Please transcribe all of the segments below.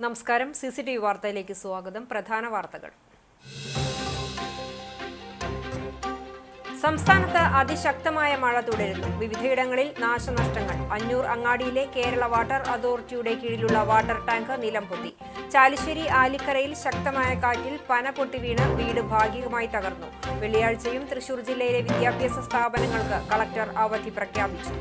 നമസ്കാരം. CCTV വാർത്തയിലേക്ക് സ്വാഗതം. പ്രധാന വാർത്തകൾ. സംസ്ഥാനത്ത് അതിശക്തമായ മഴ തുടരുന്നു. വിവിധയിടങ്ങളിൽ നാശനഷ്ടങ്ങൾ. അഞ്ഞൂർ അങ്ങാടിയിലെ കേരള വാട്ടർ അതോറിറ്റിയുടെ കീഴിലുള്ള വാട്ടർ ടാങ്ക് നിലംപൊത്തി. ചാലിശ്ശേരി ആലിക്കരയിൽ ശക്തമായ കാറ്റിൽ പന പൊട്ടി വീണ് വീട് ഭാഗികമായി തകർന്നു. വെള്ളിയാഴ്ചയും തൃശൂർ ജില്ലയിലെ വിദ്യാഭ്യാസ സ്ഥാപനങ്ങൾക്ക് കളക്ടർ അവധി പ്രഖ്യാപിച്ചു.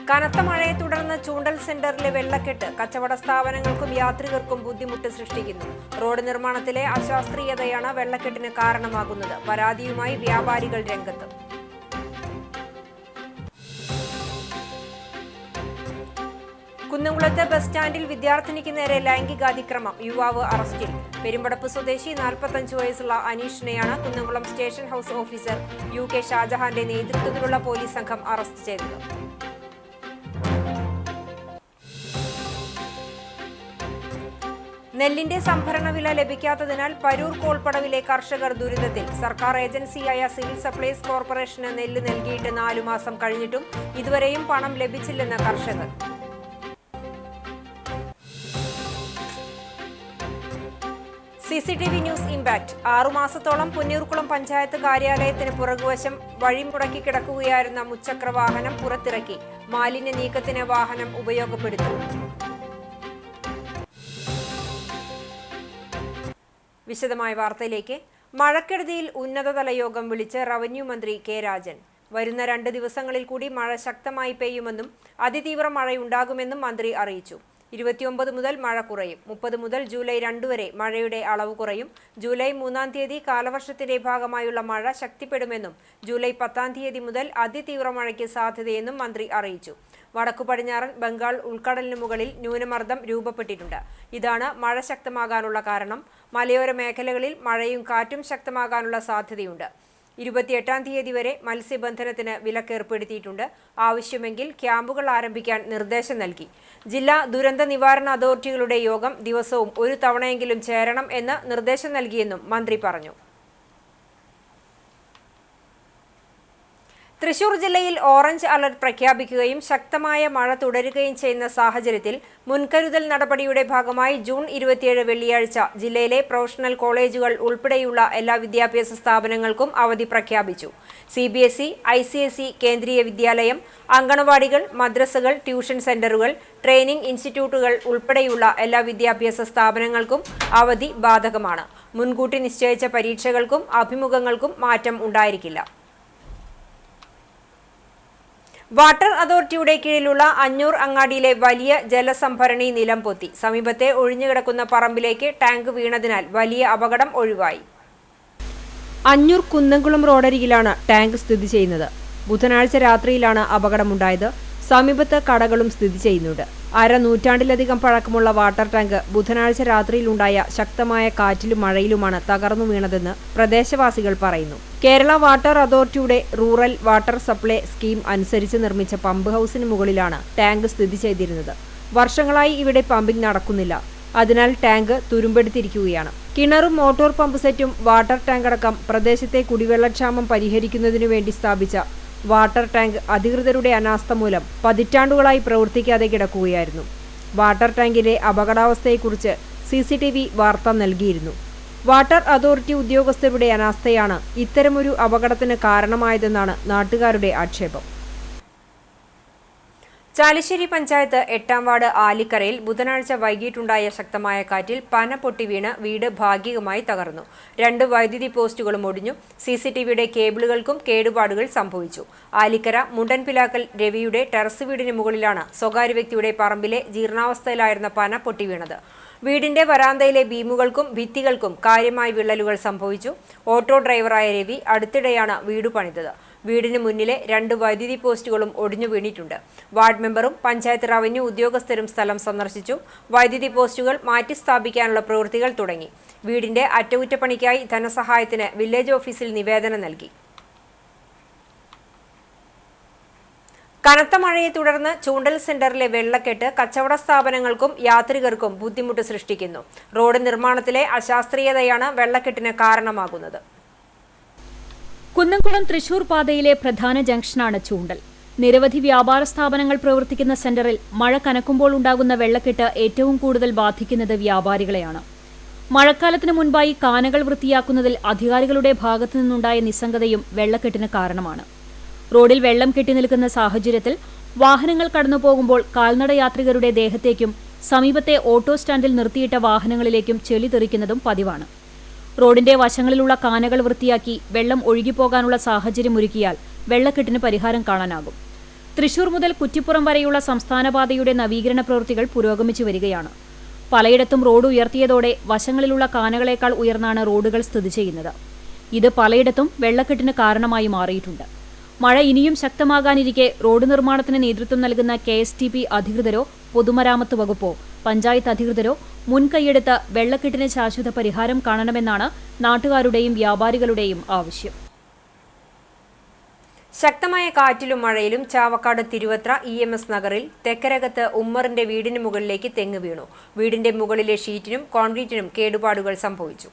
കനത്ത മഴയെ തുടർന്ന് ചൂണ്ടൽ സെന്ററിലെ വെള്ളക്കെട്ട് കച്ചവട സ്ഥാപനങ്ങൾക്കും യാത്രികർക്കും ബുദ്ധിമുട്ട് സൃഷ്ടിക്കുന്നു. റോഡ് നിർമ്മാണത്തിലെ അശാസ്ത്രീയതയാണ് വെള്ളക്കെട്ടിന് കാരണമാകുന്നത്. പരാതിയുമായി വ്യാപാരികൾ രംഗത്ത്. കുന്നംകുളത്ത് ബസ് സ്റ്റാൻഡിൽ വിദ്യാർത്ഥിനിക്ക് നേരെ ലൈംഗികാതിക്രമം. യുവാവ് അറസ്റ്റിൽ. പെരുമ്പടപ്പ് സ്വദേശി 45 വയസ്സുള്ള അനീഷിനെയാണ് Kunnamkulam station house officer UK ഷാജഹാന്റെ നേതൃത്വത്തിലുള്ള പോലീസ് സംഘം അറസ്റ്റ് ചെയ്തത്. നെല്ലിന്റെ സംഭരണ വില ലഭിക്കാത്തതിനാൽ പരൂർ കോൾപ്പടവിലെ കർഷകർ ദുരിതത്തിൽ. സർക്കാർ ഏജൻസിയായ സിവിൽ സപ്ലൈസ് കോർപ്പറേഷന് നെല്ല് നൽകിയിട്ട് 4 മാസം കഴിഞ്ഞിട്ടും ഇതുവരെയും പണം ലഭിച്ചില്ലെന്ന് കർഷകർ. CCTV news impact. 6 മാസത്തോളം പുന്നയൂർക്കുളം പഞ്ചായത്ത് കാര്യാലയത്തിന് പുറകുവശം വഴിമുടക്കി കിടക്കുകയായിരുന്ന മുച്ചക്ര വാഹനം പുറത്തിറക്കി. മാലിന്യ നീക്കത്തിന് വാഹനം ഉപയോഗപ്പെടുത്തി. വിശദമായ വാർത്തയിലേക്ക്. മഴക്കെടുതിയിൽ ഉന്നതതല യോഗം വിളിച്ച് റവന്യൂ മന്ത്രി K. രാജൻ. വരുന്ന 2 ദിവസങ്ങളിൽ കൂടി മഴ ശക്തമായി പെയ്യുമെന്നും അതിതീവ്ര മഴയുണ്ടാകുമെന്നും മന്ത്രി അറിയിച്ചു. 29 മുതൽ മഴ കുറയും. 30 മുതൽ ജൂലൈ 2 വരെ മഴയുടെ അളവ് കുറയും. ജൂലൈ 3-ാം തീയതി കാലവർഷത്തിന്റെ ഭാഗമായുള്ള മഴ ശക്തിപ്പെടുമെന്നും ജൂലൈ 10-ാം തീയതി മുതൽ അതിതീവ്ര മഴയ്ക്ക് സാധ്യതയെന്നും മന്ത്രി അറിയിച്ചു. വടക്കു പടിഞ്ഞാറൻ ബംഗാൾ ഉൾക്കടലിന് മുകളിൽ ന്യൂനമർദ്ദം രൂപപ്പെട്ടിട്ടുണ്ട്. ഇതാണ് മഴ ശക്തമാകാനുള്ള കാരണം. മലയോര മേഖലകളിൽ മഴയും കാറ്റും ശക്തമാകാനുള്ള സാധ്യതയുണ്ട്. 28-ാം തീയതി വരെ മത്സ്യബന്ധനത്തിന് വിലക്കേർപ്പെടുത്തിയിട്ടുണ്ട്. ആവശ്യമെങ്കിൽ ക്യാമ്പുകൾ ആരംഭിക്കാൻ നിർദ്ദേശം നൽകി. ജില്ലാ ദുരന്ത നിവാരണ അതോറിറ്റികളുടെ യോഗം ദിവസവും 1 തവണയെങ്കിലും ചേരണം എന്ന് നിർദ്ദേശം നൽകിയെന്നും മന്ത്രി പറഞ്ഞു. തൃശൂർ ജില്ലയിൽ ഓറഞ്ച് അലർട്ട് പ്രഖ്യാപിക്കുകയും ശക്തമായ മഴ തുടരുകയും ചെയ്യുന്ന സാഹചര്യത്തിൽ മുൻകരുതൽ നടപടിയുടെ ഭാഗമായി ജൂൺ 27 വെള്ളിയാഴ്ച ജില്ലയിലെ പ്രൊഫഷണൽ കോളേജുകൾ ഉൾപ്പെടെയുള്ള എല്ലാ വിദ്യാഭ്യാസ സ്ഥാപനങ്ങൾക്കും അവധി പ്രഖ്യാപിച്ചു. CBSE, ICSE, കേന്ദ്രീയ വിദ്യാലയം, അങ്കണവാടികൾ, മദ്രസകൾ, ട്യൂഷൻ സെന്ററുകൾ, ട്രെയിനിംഗ് ഇൻസ്റ്റിറ്റ്യൂട്ടുകൾ ഉൾപ്പെടെയുള്ള എല്ലാ വിദ്യാഭ്യാസ സ്ഥാപനങ്ങൾക്കും അവധി ബാധകമാണ്. മുൻകൂട്ടി നിശ്ചയിച്ച പരീക്ഷകൾക്കും അഭിമുഖങ്ങൾക്കും മാറ്റം ഉണ്ടായിരിക്കില്ല. വാട്ടർ അതോറിറ്റിയുടെ കീഴിലുള്ള അഞ്ഞൂർ അങ്ങാടിയിലെ വലിയ ജലസംഭരണി നിലംപൊത്തി. സമീപത്തെ ഒഴിഞ്ഞുകിടക്കുന്ന പറമ്പിലേക്ക് ടാങ്ക് വീണതിനാൽ വലിയ അപകടം ഒഴിവായി. അഞ്ഞൂർ കുന്നംകുളം റോഡരികിലാണ് ടാങ്ക് സ്ഥിതി ചെയ്യുന്നത്. ബുധനാഴ്ച രാത്രിയിലാണ് അപകടമുണ്ടായത്. സമീപത്ത് കടകളും സ്ഥിതി ചെയ്യുന്നുണ്ട്. 1/2 നൂറ്റാണ്ടിലധികം പഴക്കമുള്ള വാട്ടർ ടാങ്ക് ബുധനാഴ്ച രാത്രിയിലുണ്ടായ ശക്തമായ കാറ്റിലും മഴയിലുമാണ് തകർന്നു വീണതെന്ന് പ്രദേശവാസികൾ പറയുന്നു. കേരള വാട്ടർ അതോറിറ്റിയുടെ റൂറൽ വാട്ടർ സപ്ലൈ സ്കീം അനുസരിച്ച് നിർമ്മിച്ച പമ്പ് ഹൌസിന് മുകളിലാണ് ടാങ്ക് സ്ഥിതി ചെയ്തിരുന്നത്. വർഷങ്ങളായി ഇവിടെ പമ്പിംഗ് നടക്കുന്നില്ല. അതിനാൽ ടാങ്ക് തുരുമ്പെടുത്തിരിക്കുകയാണ്. കിണറും മോട്ടോർ പമ്പ് സെറ്റും വാട്ടർ ടാങ്ക് അടക്കം പ്രദേശത്തെ കുടിവെള്ളക്ഷാമം പരിഹരിക്കുന്നതിനു വേണ്ടി സ്ഥാപിച്ച വാട്ടർ ടാങ്ക് അധികൃതരുടെ അനാസ്ഥ മൂലം പതിറ്റാണ്ടുകളായി പ്രവർത്തിക്കാതെ കിടക്കുകയായിരുന്നു. വാട്ടർ ടാങ്കിലെ അപകടാവസ്ഥയെക്കുറിച്ച് CCTV വാർത്ത നൽകിയിരുന്നു. വാട്ടർ അതോറിറ്റി ഉദ്യോഗസ്ഥരുടെ അനാസ്ഥയാണ് ഇത്തരമൊരു അപകടത്തിന് കാരണമായതെന്നാണ് നാട്ടുകാരുടെ ആക്ഷേപം. ചാലിശ്ശേരി പഞ്ചായത്ത് 8-ാം വാർഡ് ആലിക്കരയിൽ ബുധനാഴ്ച വൈകിട്ടുണ്ടായ ശക്തമായ കാറ്റിൽ പന പൊട്ടി വീണ് വീട് ഭാഗികമായി തകർന്നു. 2 വൈദ്യുതി പോസ്റ്റുകളും ഒടിഞ്ഞു. CCTVയുടെ കേബിളുകൾക്കും കേടുപാടുകൾ സംഭവിച്ചു. ആലിക്കര മുണ്ടൻപിലാക്കൽ രവിയുടെ ടെറസ് വീടിന് മുകളിലാണ് സ്വകാര്യ വ്യക്തിയുടെ പറമ്പിലെ ജീർണാവസ്ഥയിലായിരുന്ന പന പൊട്ടി വീണത്. വീടിന്റെ വരാന്തയിലെ ബീമുകൾക്കും ഭിത്തികൾക്കും കാര്യമായ വിള്ളലുകൾ സംഭവിച്ചു. ഓട്ടോ ഡ്രൈവറായ രവി അടുത്തിടെയാണ് വീട് പണിതത്. വീടിന് മുന്നിലെ 2 വൈദ്യുതി പോസ്റ്റുകളും ഒടിഞ്ഞു വീണിട്ടുണ്ട്. വാർഡ് മെമ്പറും പഞ്ചായത്ത് റവന്യൂ ഉദ്യോഗസ്ഥരും സ്ഥലം സന്ദർശിച്ചു. വൈദ്യുതി പോസ്റ്റുകൾ മാറ്റി സ്ഥാപിക്കാനുള്ള പ്രവൃത്തികൾ തുടങ്ങി. വീടിന്റെ അറ്റകുറ്റപ്പണിക്കായി ധനസഹായത്തിന് വില്ലേജ് ഓഫീസിൽ നിവേദനം നൽകി. കനത്ത മഴയെ തുടർന്ന് ചൂണ്ടൽ സെന്ററിലെ വെള്ളക്കെട്ട് കച്ചവട സ്ഥാപനങ്ങൾക്കും യാത്രികർക്കും ബുദ്ധിമുട്ട് സൃഷ്ടിക്കുന്നു. റോഡ് നിർമ്മാണത്തിലെ അശാസ്ത്രീയതയാണ് വെള്ളക്കെട്ടിന് കാരണമാകുന്നത്. കുന്നംകുളം തൃശൂർ പാതയിലെ പ്രധാന ജംഗ്ഷനാണ് ചൂണ്ടൽ. നിരവധി വ്യാപാര സ്ഥാപനങ്ങൾ പ്രവർത്തിക്കുന്ന സെന്ററിൽ മഴ കനക്കുമ്പോൾ ഉണ്ടാകുന്ന വെള്ളക്കെട്ട് ഏറ്റവും കൂടുതൽ ബാധിക്കുന്നത് വ്യാപാരികളെയാണ്. മഴക്കാലത്തിന് മുൻപായി കാനകൾ വൃത്തിയാക്കുന്നതിൽ അധികാരികളുടെ ഭാഗത്തു നിന്നുണ്ടായ നിസ്സംഗതയും വെള്ളക്കെട്ടിന് കാരണമാണ്. റോഡിൽ വെള്ളം കെട്ടിനിൽക്കുന്ന സാഹചര്യത്തിൽ വാഹനങ്ങൾ കടന്നുപോകുമ്പോൾ കാൽനട യാത്രികരുടെ ദേഹത്തേക്കും സമീപത്തെ ഓട്ടോ സ്റ്റാൻഡിൽ നിർത്തിയിട്ട വാഹനങ്ങളിലേക്കും ചെളി തെറിക്കുന്നതും പതിവാണ്. റോഡിന്റെ വശങ്ങളിലുള്ള കാനകൾ വൃത്തിയാക്കി വെള്ളം ഒഴുകിപ്പോകാനുള്ള സാഹചര്യമൊരുക്കിയാൽ വെള്ളക്കെട്ടിന് പരിഹാരം കാണാനാകും. തൃശൂർ മുതൽ കുറ്റിപ്പുറം വരെയുള്ള സംസ്ഥാനപാതയുടെ നവീകരണ പ്രവൃത്തികൾ പുരോഗമിച്ചു വരികയാണ്. പലയിടത്തും റോഡ് ഉയർത്തിയതോടെ വശങ്ങളിലുള്ള കാനകളേക്കാൾ ഉയർന്നാണ് റോഡുകൾ സ്ഥിതി ചെയ്യുന്നത്. ഇത് പലയിടത്തും വെള്ളക്കെട്ടിന് കാരണമായി മാറിയിട്ടുണ്ട്. മഴ ഇനിയും ശക്തമാകാനിരിക്കെ റോഡ് നിർമ്മാണത്തിന് നേതൃത്വം നൽകുന്ന KSTP അധികൃതരോ പൊതുമരാമത്ത് വകുപ്പോ പഞ്ചായത്ത് അധികൃതരോ മുൻകൈയെടുത്ത് വെള്ളക്കെട്ടിന് ശാശ്വത പരിഹാരം കാണണമെന്നാണ് നാട്ടുകാരുടെയും വ്യാപാരികളുടെയും ആവശ്യം. ശക്തമായ കാറ്റിലും മഴയിലും ചാവക്കാട് തിരുവത്ര EMS നഗറിൽ തെക്കരകത്ത് ഉമ്മറിന്റെ വീടിന് മുകളിലേക്ക് തെങ്ങ് വീണു. വീടിന്റെ മുകളിലെ ഷീറ്റിനും കോൺക്രീറ്റിനും കേടുപാടുകൾ സംഭവിച്ചു.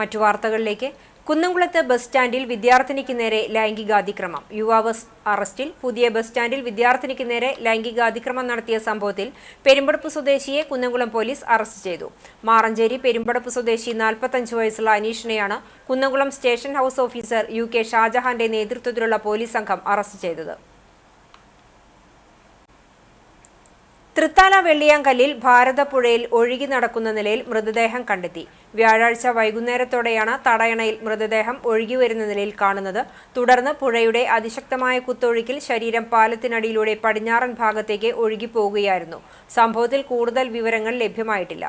മറ്റു വാർത്തകളിലേക്ക്. കുന്നംകുളത്ത് ബസ് സ്റ്റാൻഡിൽ വിദ്യാർത്ഥിനിക്ക് നേരെ ലൈംഗികാതിക്രമം. യുവാവ് അറസ്റ്റിൽ. പുതിയ ബസ് സ്റ്റാൻഡിൽ വിദ്യാർത്ഥിനിക്ക് നേരെ ലൈംഗികാതിക്രമം നടത്തിയ സംഭവത്തിൽ പെരുമ്പടപ്പ് സ്വദേശിയെ കുന്നംകുളം പോലീസ് അറസ്റ്റ് ചെയ്തു. മാറഞ്ചേരി പെരുമ്പടപ്പ് സ്വദേശി 45 വയസ്സുള്ള അനീഷിനെയാണ് Kunnamkulam station house officer UK ഷാജഹാന്റെ നേതൃത്വത്തിലുള്ള പോലീസ് സംഘം അറസ്റ്റ് ചെയ്തത്. തൃത്താല വെള്ളിയാങ്കല്ലിൽ ഭാരതപ്പുഴയിൽ ഒഴുകി നടക്കുന്ന നിലയിൽ മൃതദേഹം കണ്ടെത്തി. വ്യാഴാഴ്ച വൈകുന്നേരത്തോടെയാണ് തടയണയിൽ മൃതദേഹം ഒഴുകിവരുന്ന നിലയിൽ കാണുന്നത്. തുടർന്ന് പുഴയുടെ അതിശക്തമായ കുത്തൊഴുക്കിൽ ശരീരം പാലത്തിനടിയിലൂടെ പടിഞ്ഞാറൻ ഭാഗത്തേക്ക് ഒഴുകിപ്പോകുകയായിരുന്നു. സംഭവത്തിൽ കൂടുതൽ വിവരങ്ങൾ ലഭ്യമായിട്ടില്ല.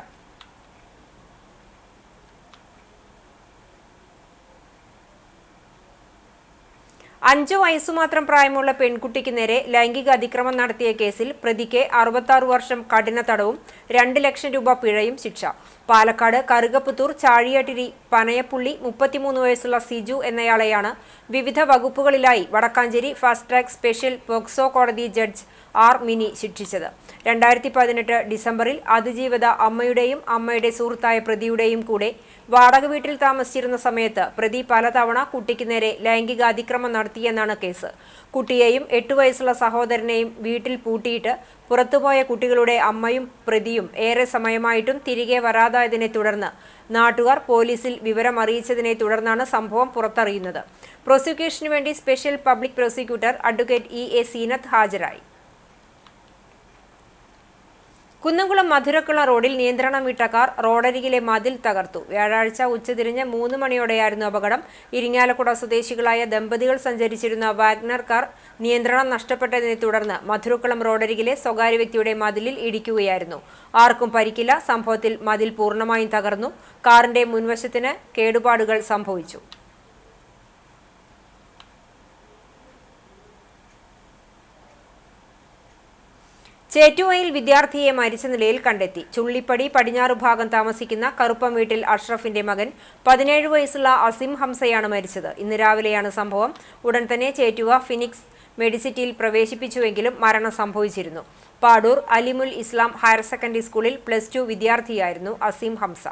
5 വയസ്സുമാത്രം പ്രായമുള്ള പെൺകുട്ടിക്ക് നേരെ ലൈംഗിക അതിക്രമം നടത്തിയ കേസിൽ പ്രതിക്ക് 66 വർഷം കഠിന തടവും 2 ലക്ഷം രൂപ പിഴയും ശിക്ഷ. പാലക്കാട് കറുകപ്പുത്തൂർ ചാഴിയാട്ടിരി പനയപ്പുള്ളി 33 വയസ്സുള്ള സിജു എന്നയാളെയാണ് വിവിധ വകുപ്പുകളിലായി Vadakkanchery fast track special POCSO കോടതി ജഡ്ജ് R. മിനി ശിക്ഷിച്ചത്. 2018 ഡിസംബറിൽ അതിജീവിത അമ്മയുടെയും അമ്മയുടെ സുഹൃത്തായ പ്രതിയുടെയും കൂടെ വാടക വീട്ടിൽ താമസിച്ചിരുന്ന സമയത്ത് പ്രതി പലതവണ കുട്ടിക്ക് നേരെ ലൈംഗിക അതിക്രമം നടത്തിയെന്നാണ് കേസ്. കുട്ടിയെയും 8 വയസ്സുള്ള സഹോദരനെയും വീട്ടിൽ പൂട്ടിയിട്ട് പുറത്തുപോയ കുട്ടികളുടെ അമ്മയും പ്രതിയും ഏറെ സമയമായിട്ടും തിരികെ വരാതായതിനെ തുടർന്ന് നാട്ടുകാർ പോലീസിൽ വിവരം അറിയിച്ചതിനെ തുടർന്നാണ് സംഭവം പുറത്തറിയുന്നത്. പ്രോസിക്യൂഷനു വേണ്ടി special public prosecutor advocate E.A. Seenath ഹാജരായി. കുന്നംകുളം മധുരക്കുള റോഡിൽ നിയന്ത്രണം വിട്ട കാർ റോഡരികിലെ മതിൽ തകർത്തു. വ്യാഴാഴ്ച ഉച്ചതിരിഞ്ഞ് 3 മണിയോടെയായിരുന്നു അപകടം. ഇരിങ്ങാലക്കുട സ്വദേശികളായ ദമ്പതികൾ സഞ്ചരിച്ചിരുന്ന വാഗ്നർ കാർ നിയന്ത്രണം നഷ്ടപ്പെട്ടതിനെ തുടർന്ന് മധുരക്കുളം റോഡരികിലെ സ്വകാര്യ വ്യക്തിയുടെ മതിലിൽ ഇടിക്കുകയായിരുന്നു. ആർക്കും പരിക്കില്ല. സംഭവത്തിൽ മതിൽ പൂർണ്ണമായും തകർന്നു. കാറിന്റെ മുൻവശത്തിന് കേടുപാടുകൾ സംഭവിച്ചു. ചേറ്റുവയിൽ വിദ്യാർത്ഥിയെ മരിച്ച നിലയിൽ കണ്ടെത്തി. ചുള്ളിപ്പടി പടിഞ്ഞാറ് ഭാഗം താമസിക്കുന്ന കറുപ്പം വീട്ടിൽ അഷ്റഫിന്റെ മകൻ 17 വയസ്സുള്ള അസിം ഹംസയാണ് മരിച്ചത്. ഇന്ന് രാവിലെയാണ് സംഭവം. ഉടൻ തന്നെ ചേറ്റുവ ഫിനിക്സ് മെഡിസിറ്റിയിൽ പ്രവേശിപ്പിച്ചുവെങ്കിലും മരണം സംഭവിച്ചിരുന്നു. പാടൂർ അലിമുൽ ഇസ്ലാം ഹയർ സെക്കൻഡറി സ്കൂളിൽ +2 വിദ്യാർത്ഥിയായിരുന്നു അസിം ഹംസ.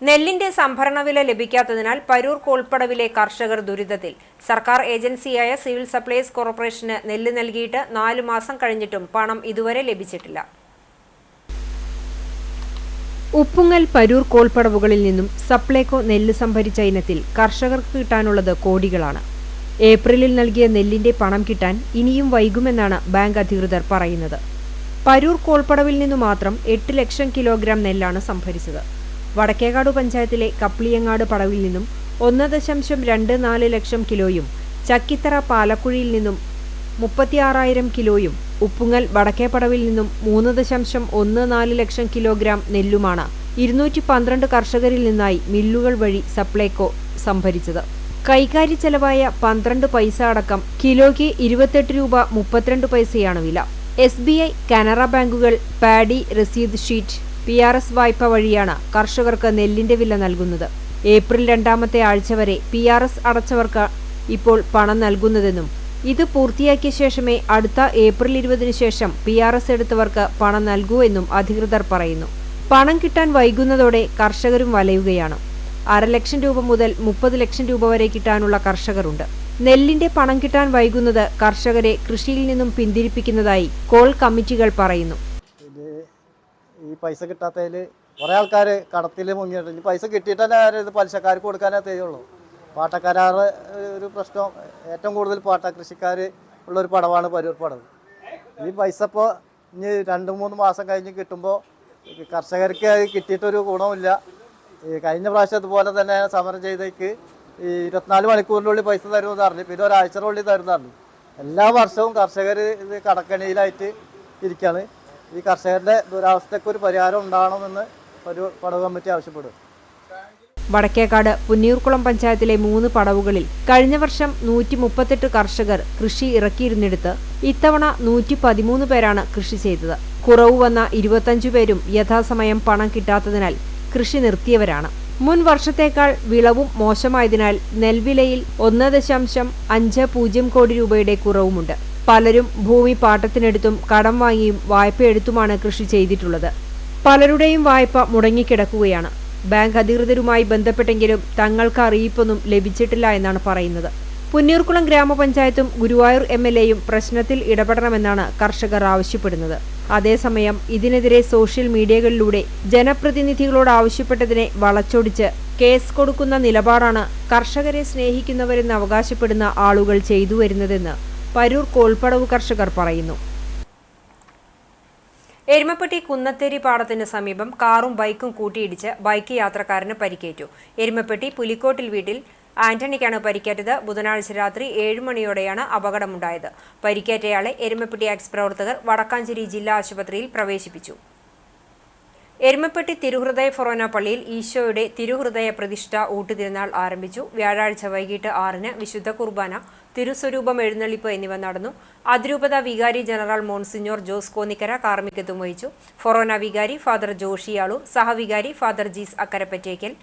നെല്ലിന്റെ സംഭരണ വില ലഭിക്കാത്തതിനാൽ പരൂർ കോൾപ്പടവിലെ കർഷകർ ദുരിതത്തിൽ. സർക്കാർ ഏജൻസിയായ സിവിൽ സപ്ലൈസ് കോർപ്പറേഷന് നെല്ല് നൽകിയിട്ട് 4 മാസം കഴിഞ്ഞിട്ടും പണം ഇതുവരെ ലഭിച്ചിട്ടില്ല. ഉപ്പുങ്ങൽ പരൂർ കോൾപ്പടവുകളിൽ നിന്നും സപ്ലൈകോ നെല്ല് സംഭരിച്ച ഇനത്തിൽ കർഷകർക്ക് കിട്ടാനുള്ളത് കോടികളാണ്. ഏപ്രിലിൽ നൽകിയ നെല്ലിന്റെ പണം കിട്ടാൻ ഇനിയും വൈകുമെന്നാണ് ബാങ്ക് അധികൃതർ പറയുന്നത്. പരൂർ കോൾപ്പടവിൽ നിന്നു മാത്രം 8 ലക്ഷം കിലോഗ്രാം നെല്ലാണ് സംഭരിച്ചത്. വടക്കേകാട് പഞ്ചായത്തിലെ കപ്ലിയങ്ങാട് പടവിൽ നിന്നും 1.24 ലക്ഷം കിലോയും ചക്കിത്തറ പാലക്കുഴിയിൽ നിന്നും 36,000 കിലോയും ഉപ്പുങ്ങൽ വടക്കേപ്പടവിൽ നിന്നും 3.14 ലക്ഷം കിലോഗ്രാം നെല്ലുമാണ് 212 കർഷകരിൽ നിന്നായി മില്ലുകൾ വഴി സപ്ലൈകോ സംഭരിച്ചത്. കൈകാര്യ ചെലവായ 12 പൈസ അടക്കം കിലോയ്ക്ക് 28 രൂപ 32 പൈസയാണ് വില. SBI, കാനറ ബാങ്കുകൾ പാഡി രസീത് ഷീറ്റ് PRS വായ്പ വഴിയാണ് കർഷകർക്ക് നെല്ലിന്റെ വില നൽകുന്നത്. ഏപ്രിൽ 2ാമത്തെ ആഴ്ച വരെ PRS അടച്ചവർക്ക് ഇപ്പോൾ പണം നൽകുന്നതെന്നും ഇത് പൂർത്തിയാക്കിയ ശേഷമേ അടുത്ത ഏപ്രിൽ 20 ശേഷം PRS എടുത്തവർക്ക് പണം നൽകൂ എന്നും അധികൃതർ പറയുന്നു. പണം കിട്ടാൻ വൈകുന്നതോടെ കർഷകരും വലയുകയാണ്. 1/2 ലക്ഷം രൂപ മുതൽ 30 ലക്ഷം രൂപ വരെ കിട്ടാനുള്ള കർഷകരുണ്ട്. നെല്ലിന്റെ പണം കിട്ടാൻ വൈകുന്നത് കർഷകരെ കൃഷിയിൽ നിന്നും പിന്തിരിപ്പിക്കുന്നതായി കോൾ കമ്മിറ്റികൾ പറയുന്നു. ഈ പൈസ കിട്ടാത്തതിൽ കുറേ ആൾക്കാർ കടത്തിൽ മുങ്ങിയിട്ടുണ്ട്. പൈസ കിട്ടിയിട്ടല്ലേ ഇത് പലിശക്കാർക്ക് കൊടുക്കാനേ തരുള്ളൂ. പാട്ടക്കരാർ ഒരു പ്രശ്നം. ഏറ്റവും കൂടുതൽ കൃഷിക്കാർ ഉള്ളൊരു പടവാണ് പരൂർ പടവ്. ഈ പൈസ ഇപ്പോൾ ഇനി 2-3 മാസം കഴിഞ്ഞ് കിട്ടുമ്പോൾ കർഷകർക്ക് കിട്ടിയിട്ടൊരു ഗുണമില്ല. കഴിഞ്ഞ പ്രാവശ്യം അതുപോലെ തന്നെ സമരം ചെയ്തേക്ക് 24 മണിക്കൂറിനുള്ളിൽ പൈസ തരുമെന്ന് പറഞ്ഞു, പിന്നെ ഒരാഴ്ചയുടെ തരുമെന്ന് പറഞ്ഞു. എല്ലാ വർഷവും കർഷകർ ഇത് കടക്കണിയിലായിട്ട് ഇരിക്കുകയാണ്. ഈ കർഷകരുടെ ദുരാവസ്ഥയ്ക്ക് ഒരു പരിഹാരം ഉണ്ടാകണമെന്ന് ഒരു പടവ് കമ്മിറ്റി ആവശ്യപ്പെടും. വടക്കേക്കാട് പുന്നിയൂർക്കുളം പഞ്ചായത്തിലെ 3 പടവുകളിൽ കഴിഞ്ഞ വർഷം 138 കർഷകർ കൃഷി ഇറക്കിയിരുന്നിടത്ത് ഇത്തവണ 113 പേരാണ് കൃഷി ചെയ്തത്. കുറവ് വന്ന 25 പേരും യഥാസമയം പണം കിട്ടാത്തതിനാൽ കൃഷി നിർത്തിയവരാണ്. മുൻ വർഷത്തേക്കാൾ വിളവും മോശമായതിനാൽ നെൽവിലയിൽ 1.50 കോടി രൂപയുടെ കുറവുമുണ്ട്. പലരും ഭൂമി പാട്ടത്തിനെടുത്തും കടം വാങ്ങിയും വായ്പയെടുത്തുമാണ് കൃഷി ചെയ്തിട്ടുള്ളത്. പലരുടെയും വായ്പ മുടങ്ങിക്കിടക്കുകയാണ്. ബാങ്ക് അധികൃതരുമായി ബന്ധപ്പെട്ടെങ്കിലും തങ്ങൾക്ക് അറിയിപ്പൊന്നും ലഭിച്ചിട്ടില്ല എന്നാണ് പറയുന്നത്. പുന്നിയൂർക്കുളം ഗ്രാമപഞ്ചായത്തും ഗുരുവായൂർ MLAയും പ്രശ്നത്തിൽ ഇടപെടണമെന്നാണ് കർഷകർ ആവശ്യപ്പെടുന്നത്. അതേസമയം ഇതിനെതിരെ സോഷ്യൽ മീഡിയകളിലൂടെ ജനപ്രതിനിധികളോട് ആവശ്യപ്പെട്ടതിനെ വളച്ചൊടിച്ച് കേസ് കൊടുക്കുന്ന നിലപാടാണ് കർഷകരെ സ്നേഹിക്കുന്നവരെന്ന് അവകാശപ്പെടുന്ന ആളുകൾ ചെയ്തു വരുന്നതെന്ന് പരൂർ കോൾപ്പടവ് കർഷകർ പറയുന്നു. എരുമപ്പെട്ടി കുന്നത്തേരി പാടത്തിന് സമീപം കാറും ബൈക്കും കൂട്ടിയിടിച്ച് ബൈക്ക് യാത്രക്കാരന് പരിക്കേറ്റു. എരുമപ്പെട്ടി പുലിക്കോട്ടിൽ വീട്ടിൽ ആന്റണിക്കാണ് പരിക്കേറ്റത്. ബുധനാഴ്ച രാത്രി 7 മണിയോടെയാണ് അപകടമുണ്ടായത്. പരിക്കേറ്റയാളെ എരുമപ്പെട്ടി ആക്സ് പ്രവർത്തകർ വടക്കാഞ്ചേരി ജില്ലാ ആശുപത്രിയിൽ പ്രവേശിപ്പിച്ചു. എരുമപ്പെട്ടി തിരുഹൃദയ ഫൊറോന പള്ളിയിൽ ഈശോയുടെ തിരുഹൃദയ പ്രതിഷ്ഠ ഊട്ടുതിരുനാൾ ആരംഭിച്ചു. വ്യാഴാഴ്ച വൈകിട്ട് 6-ന് വിശുദ്ധ കുർബാന, തിരുസ്വരൂപം എഴുന്നള്ളിപ്പ് എന്നിവ നടന്നു. അതിരൂപത വികാരി ജനറൽ മോൺസിഞ്ഞോർ ജോസ് കോന്നിക്കര കാർമ്മികത്വം വഹിച്ചു. ഫൊറോന വികാരി ഫാദർ ജോഷിയാളൂർ, സഹവികാരി ഫാദർ ജീസ് അക്കരപ്പറ്റേക്കൽ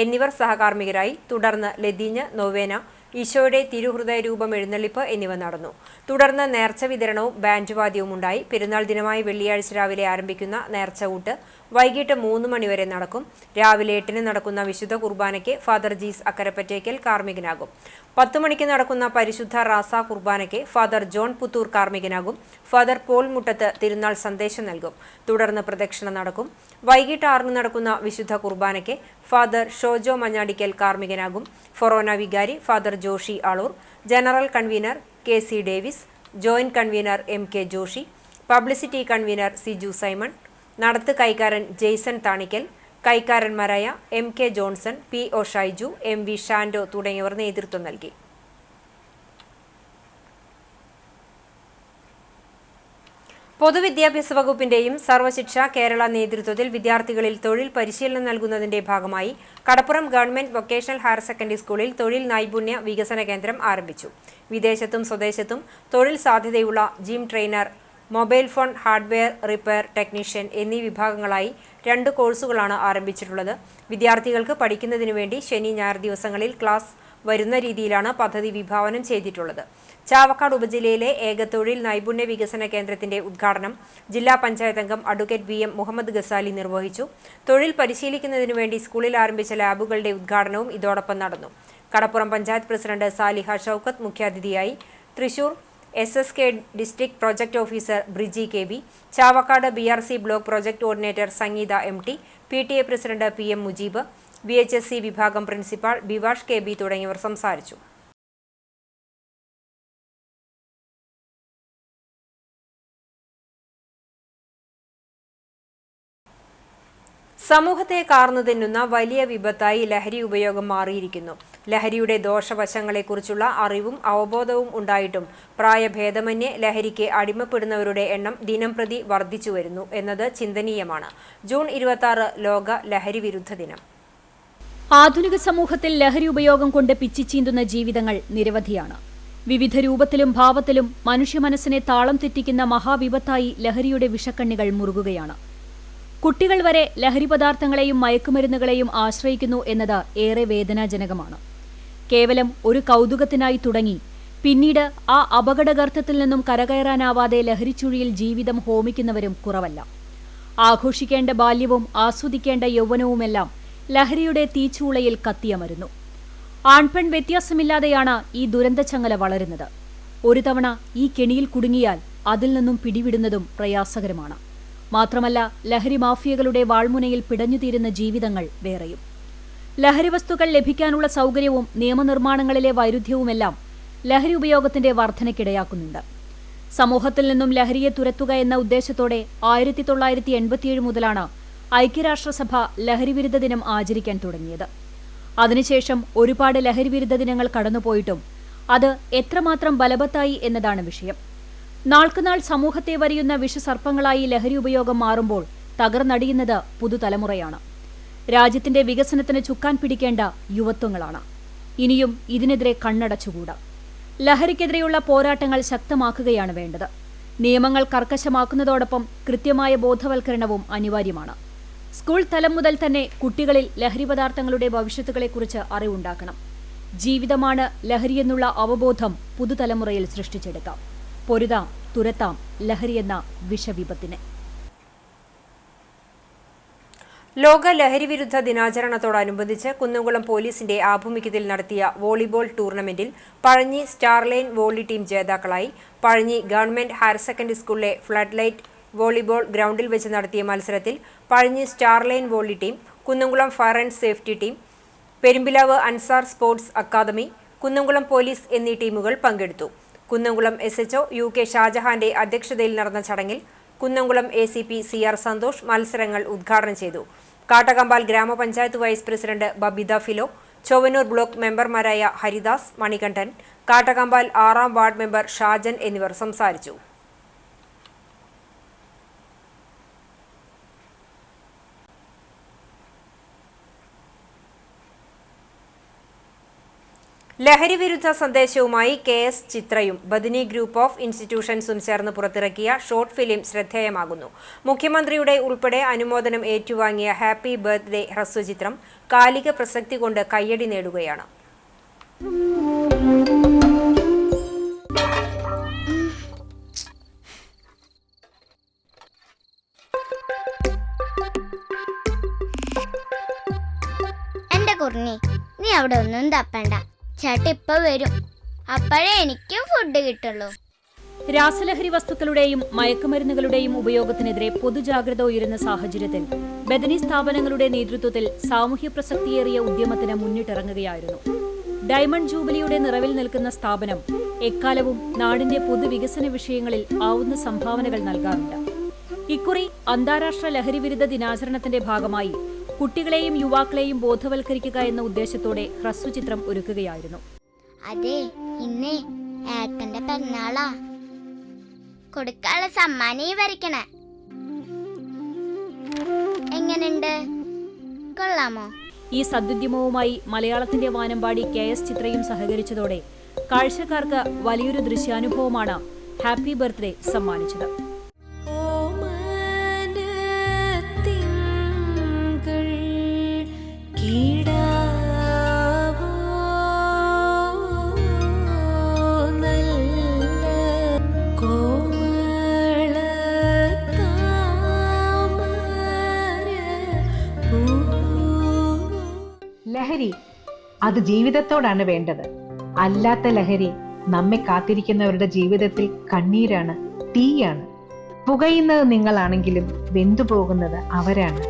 എന്നിവർ സഹകാർമ്മികരായി. തുടർന്ന് ലതീഞ്ഞ്, നൊവേന, ഈശോയുടെ തിരുഹൃദയ രൂപം എഴുന്നള്ളിപ്പ് എന്നിവ നടന്നു. തുടർന്ന് നേർച്ച വിതരണവും ബാൻഡ് വാദ്യവും ഉണ്ടായി. പെരുന്നാൾ ദിനമായ വെള്ളിയാഴ്ച രാവിലെ ആരംഭിക്കുന്ന നേർച്ച ഊട്ട് വൈകിട്ട് 3 മണിവരെ നടക്കും. രാവിലെ 8-ന് നടക്കുന്ന വിശുദ്ധ കുർബാനയ്ക്ക് ഫാദർ ജീസ് അക്കരപ്പറ്റേക്കൽ കാർമ്മികനാകും. 10 മണിക്ക് നടക്കുന്ന പരിശുദ്ധ റാസ കുർബാനയ്ക്ക് ഫാദർ ജോൺ പുത്തൂർ കാർമ്മികനാകും. ഫാദർ പോൾ മുട്ടത്ത് തിരുനാൾ സന്ദേശം നൽകും. തുടർന്ന് പ്രദക്ഷിണം നടക്കും. വൈകിട്ട് 6-ന് നടക്കുന്ന വിശുദ്ധ കുർബാനയ്ക്ക് ഫാദർ ഷോജോ മഞ്ഞാടിക്കൽ കാർമ്മികനാകും. ഫൊറോന വികാരി father Joshi Aloor, general convener KC Davis, joint convener MK Joshi, publicity convener Siju Simon, നടത്ത് കൈക്കാരൻ ജെയ്സൺ താണിക്കൽ, കൈക്കാരന്മാരായ MK Johnson, PO Shyju, MV Shando തുടങ്ങിയവർ നേതൃത്വം നൽകി. പൊതുവിദ്യാഭ്യാസ വകുപ്പിന്റെയും സർവശിക്ഷ കേരള നേതൃത്വത്തിൽ വിദ്യാർത്ഥികളിൽ തൊഴിൽ പരിശീലനം നൽകുന്നതിന്റെ ഭാഗമായി കടപ്പുറം ഗവൺമെന്റ് വൊക്കേഷണൽ ഹയർ സെക്കൻഡറി സ്കൂളിൽ തൊഴിൽ നൈപുണ്യ വികസന കേന്ദ്രം ആരംഭിച്ചു. വിദേശത്തും സ്വദേശത്തും തൊഴിൽ സാധ്യതയുള്ള gym trainer, mobile phone hardware repair technician എന്നീ വിഭാഗങ്ങളായി 2 കോഴ്സുകളാണ് ആരംഭിച്ചിട്ടുള്ളത്. വിദ്യാർത്ഥികൾക്ക് പഠിക്കുന്നതിനു വേണ്ടി ശനി, ഞായർ ദിവസങ്ങളിൽ ക്ലാസ് വരുന്ന രീതിയിലാണ് പദ്ധതി വിഭാവനം ചെയ്തിട്ടുള്ളത്. ചാവക്കാട് ഉപജില്ലയിലെ ഏക തൊഴിൽ നൈപുണ്യ വികസന കേന്ദ്രത്തിന്റെ ഉദ്ഘാടനം ജില്ലാ പഞ്ചായത്ത് അംഗം അഡ്വക്കേറ്റ് VM മുഹമ്മദ് ഗസാലി നിർവഹിച്ചു. തൊഴിൽ പരിശീലിക്കുന്നതിനു വേണ്ടി സ്കൂളിൽ ആരംഭിച്ച ലാബുകളുടെ ഉദ്ഘാടനവും ഇതോടൊപ്പം നടന്നു. കടപ്പുറം പഞ്ചായത്ത് പ്രസിഡന്റ് സാലിഹ ഷൗക്കത്ത് മുഖ്യാതിഥിയായി. Thrissur SSK district project officer Briji KB, Chavakkad BRC block project coordinator Sangeetha MT, PTA president PM Mujeeb, VHSC വിഭാഗം പ്രിൻസിപ്പാൾ ബിവാഷ് KB തുടങ്ങിയവർ സംസാരിച്ചു. സമൂഹത്തെ കാർന്നു തിന്നുന്ന വലിയ വിപത്തായി ലഹരി ഉപയോഗം മാറിയിരിക്കുന്നു. ലഹരിയുടെ ദോഷവശങ്ങളെക്കുറിച്ചുള്ള അറിവും അവബോധവും ഉണ്ടായിട്ടും പ്രായഭേദമന്യേ ലഹരിക്ക് അടിമപ്പെടുന്നവരുടെ എണ്ണം ദിനംപ്രതി വർദ്ധിച്ചു വരുന്നു എന്നത് ചിന്തനീയമാണ്. ജൂൺ 26 ലോക ലഹരി വിരുദ്ധ ദിനം. ആധുനിക സമൂഹത്തിൽ ലഹരി ഉപയോഗം കൊണ്ട് പിച്ചിച്ചീന്തുന്ന ജീവിതങ്ങൾ നിരവധിയാണ്. വിവിധ രൂപത്തിലും ഭാവത്തിലും മനുഷ്യ മനസ്സിനെ താളം തെറ്റിക്കുന്ന മഹാവിപത്തായി ലഹരിയുടെ വിഷക്കണ്ണികൾ മുറുകുകയാണ്. കുട്ടികൾ വരെ ലഹരി പദാർത്ഥങ്ങളെയും മയക്കുമരുന്നുകളെയും ആശ്രയിക്കുന്നു എന്നത് ഏറെ വേദനാജനകമാണ്. കേവലം ഒരു കൗതുകത്തിനായി തുടങ്ങി പിന്നീട് ആ അപകടഗർത്തത്തിൽ നിന്നും കരകയറാനാവാതെ ലഹരിച്ചുഴിയിൽ ജീവിതം ഹോമിക്കുന്നവരും കുറവല്ല. ആഘോഷിക്കേണ്ട ബാല്യവും ആസ്വദിക്കേണ്ട യൗവനവുമെല്ലാം ലഹരിയുടെ തീച്ചൂളയിൽ കത്തിയമരുന്നു. ആൺപെൺ വ്യത്യാസമില്ലാതെയാണ് ഈ ദുരന്തച്ചങ്ങല വളരുന്നത്. ഒരു തവണ ഈ കെണിയിൽ കുടുങ്ങിയാൽ അതിൽ നിന്നും പിടിവിടുന്നതും പ്രയാസകരമാണ്. മാത്രമല്ല, ലഹരി മാഫിയകളുടെ വാൾമുനയിൽ പിടഞ്ഞുതീരുന്ന ജീവിതങ്ങൾ വേറെയും. ലഹരി വസ്തുക്കൾ ലഭിക്കാനുള്ള സൗകര്യവും നിയമനിർമ്മാണങ്ങളിലെ വൈരുദ്ധ്യവുമെല്ലാം ലഹരി ഉപയോഗത്തിന്റെ വർധനയ്ക്കിടയാക്കുന്നുണ്ട്. സമൂഹത്തിൽ നിന്നും ലഹരിയെ തുരത്തുക എന്ന ഉദ്ദേശത്തോടെ 1987 മുതലാണ് ഐക്യരാഷ്ട്രസഭ ലഹരിവിരുദ്ധ ദിനം ആചരിക്കാൻ തുടങ്ങിയത്. അതിനുശേഷം ഒരുപാട് ലഹരിവിരുദ്ധ ദിനങ്ങൾ കടന്നുപോയിട്ടും അത് എത്രമാത്രം ബലവത്തായി എന്നതാണ് വിഷയം. നാൾക്കുനാൾ സമൂഹത്തെ വരിയുന്ന വിഷസർപ്പങ്ങളായി ലഹരി ഉപയോഗം മാറുമ്പോൾ തകർന്നടിയുന്നത് പുതുതലമുറയാണ്. രാജ്യത്തിന്റെ വികസനത്തിന് ചുക്കാൻ പിടിക്കേണ്ട യുവത്വങ്ങളാണ്. ഇനിയും ഇതിനെതിരെ കണ്ണടച്ചുകൂടാ. ലഹരിക്കെതിരെയുള്ള പോരാട്ടങ്ങൾ ശക്തമാക്കുകയാണ് വേണ്ടത്. നിയമങ്ങൾ കർക്കശമാക്കുന്നതോടൊപ്പം കൃത്യമായ ബോധവൽക്കരണവും അനിവാര്യമാണ്. സ്കൂൾ തലം മുതൽ തന്നെ കുട്ടികളിൽ ലഹരി പദാർത്ഥങ്ങളുടെ ഭവിഷ്യത്തുകളെക്കുറിച്ച് അറിവുണ്ടാക്കണം. ജീവിതമാണ് ലഹരിയെന്നുള്ള അവബോധം പുതുതലമുറയിൽ സൃഷ്ടിച്ചെടുക്കാം. പൊരുതാം, തുരത്താം ലഹരിയെന്ന വിഷവിപത്തിനെ. ലോക ലഹരിവിരുദ്ധ ദിനാചരണത്തോടനുബന്ധിച്ച് കുന്നംകുളം പോലീസിന്റെ ആഭിമുഖ്യത്തിൽ നടത്തിയ വോളിബോൾ ടൂർണമെന്റിൽ പഴഞ്ഞി സ്റ്റാർലൈൻ വോളി ടീം ജേതാക്കളായി. പഴഞ്ഞി ഗവൺമെന്റ് ഹയർ സെക്കൻഡറി സ്കൂളിലെ ഫ്ലഡ് ലൈറ്റ് വോളിബോൾ ഗ്രൗണ്ടിൽ വെച്ച് നടത്തിയ മത്സരത്തിൽ Pazhanji Starline volley team, Kunnamkulam fire and safety team, Perumpilavu Ansar sports academy, Kunnamkulam police എന്നീ ടീമുകൾ പങ്കെടുത്തു. കുന്നംകുളം SHO UK ഷാജഹാന്റെ അധ്യക്ഷതയിൽ നടന്ന ചടങ്ങിൽ കുന്നംകുളം ACP CR സന്തോഷ് മത്സരങ്ങൾ ഉദ്ഘാടനം ചെയ്തു. കാട്ടകമ്പാൽ ഗ്രാമപഞ്ചായത്ത് vice president Babitha Philo, Chowannur block മെമ്പർമാരായ ഹരിദാസ്, മണികണ്ഠൻ, കാട്ടകമ്പാൽ 6ാം വാർഡ് മെമ്പർ ഷാജൻ എന്നിവർ സംസാരിച്ചു. ലഹരി വിരുദ്ധ സന്ദേശവുമായി KS ചിത്രയും ബദിനി ഗ്രൂപ്പ് ഓഫ് ഇൻസ്റ്റിറ്റ്യൂഷൻസും ചേർന്ന് പുറത്തിറക്കിയ ഷോർട്ട് ഫിലിം ശ്രദ്ധേയമാകുന്നു. മുഖ്യമന്ത്രിയുടെ ഉൾപ്പെടെ അനുമോദനം ഏറ്റുവാങ്ങിയ ഹാപ്പി ബർത്ത്ഡേ ഹ്രസ്വചിത്രം കാലിക പ്രസക്തി കൊണ്ട് കയ്യടി നേടുകയാണ്. എന്റെ കുർണി, നീ അവിടെ ഒന്നും തപ്പണ്ട. ചേട്ട ഇപ്പൊ വരും. അപ്പോഴേ എനിക്കും ഫുഡ് കിട്ടുള്ളൂ. രാസലഹരി വസ്തുക്കളുടെയും മയക്കുമരുന്നുകളുടെയും ഉപയോഗത്തിനെതിരെ പൊതുജാഗ്രത ഉയരുന്ന സാഹചര്യത്തിൽ ബദനി സ്ഥാപനങ്ങളുടെ നേതൃത്വത്തിൽ സാമൂഹ്യ പ്രസക്തിയേറിയ ഉദ്യമത്തിന് മുന്നിട്ടിറങ്ങുകയായിരുന്നു. ഡയമണ്ട് ജൂബിലിയുടെ നിറവിൽ നിൽക്കുന്ന സ്ഥാപനം എക്കാലവും നാടിന്റെ പൊതുവികസന വിഷയങ്ങളിൽ ആവുന്ന സംഭാവനകൾ നൽകാറുണ്ട്. ഇക്കുറി അന്താരാഷ്ട്ര ലഹരിവിരുദ്ധ ദിനാചരണത്തിന്റെ ഭാഗമായി കുട്ടികളെയും യുവാക്കളെയും ബോധവൽക്കരിക്കുക എന്ന ഉദ്ദേശത്തോടെ ഹ്രസ്വചിത്രം ഒരുക്കുകയായിരുന്നു. അതെ, ഇന്നേ ഏട്ടന്റെ പിറന്നാളാ. കൊടുക്കാനുള്ള സമ്മാനം വരയ്ക്കണേ. എങ്ങനെയുണ്ട്? കൊള്ളാമോ? ഈ സദ്യുദ്യമവുമായി മലയാളത്തിന്റെ വാനമ്പാടി KS ചിത്രയും സഹകരിച്ചതോടെ കാഴ്ചക്കാർക്ക് വലിയൊരു ദൃശ്യാനുഭവമാണ് ഹാപ്പി ബർത്ത്ഡേ സമ്മാനിച്ചത്. ലഹരി അത് ജീവിതത്തോടാണ് വേണ്ടത്. അല്ലാത്ത ലഹരി നമ്മെ കാത്തിരിക്കുന്നവരുടെ ജീവിതത്തിൽ കണ്ണീരാണ്, തീയാണ്. പുകയുന്നത് നിങ്ങളാണെങ്കിലും വെന്തുപോകുന്നത് അവരാണ്.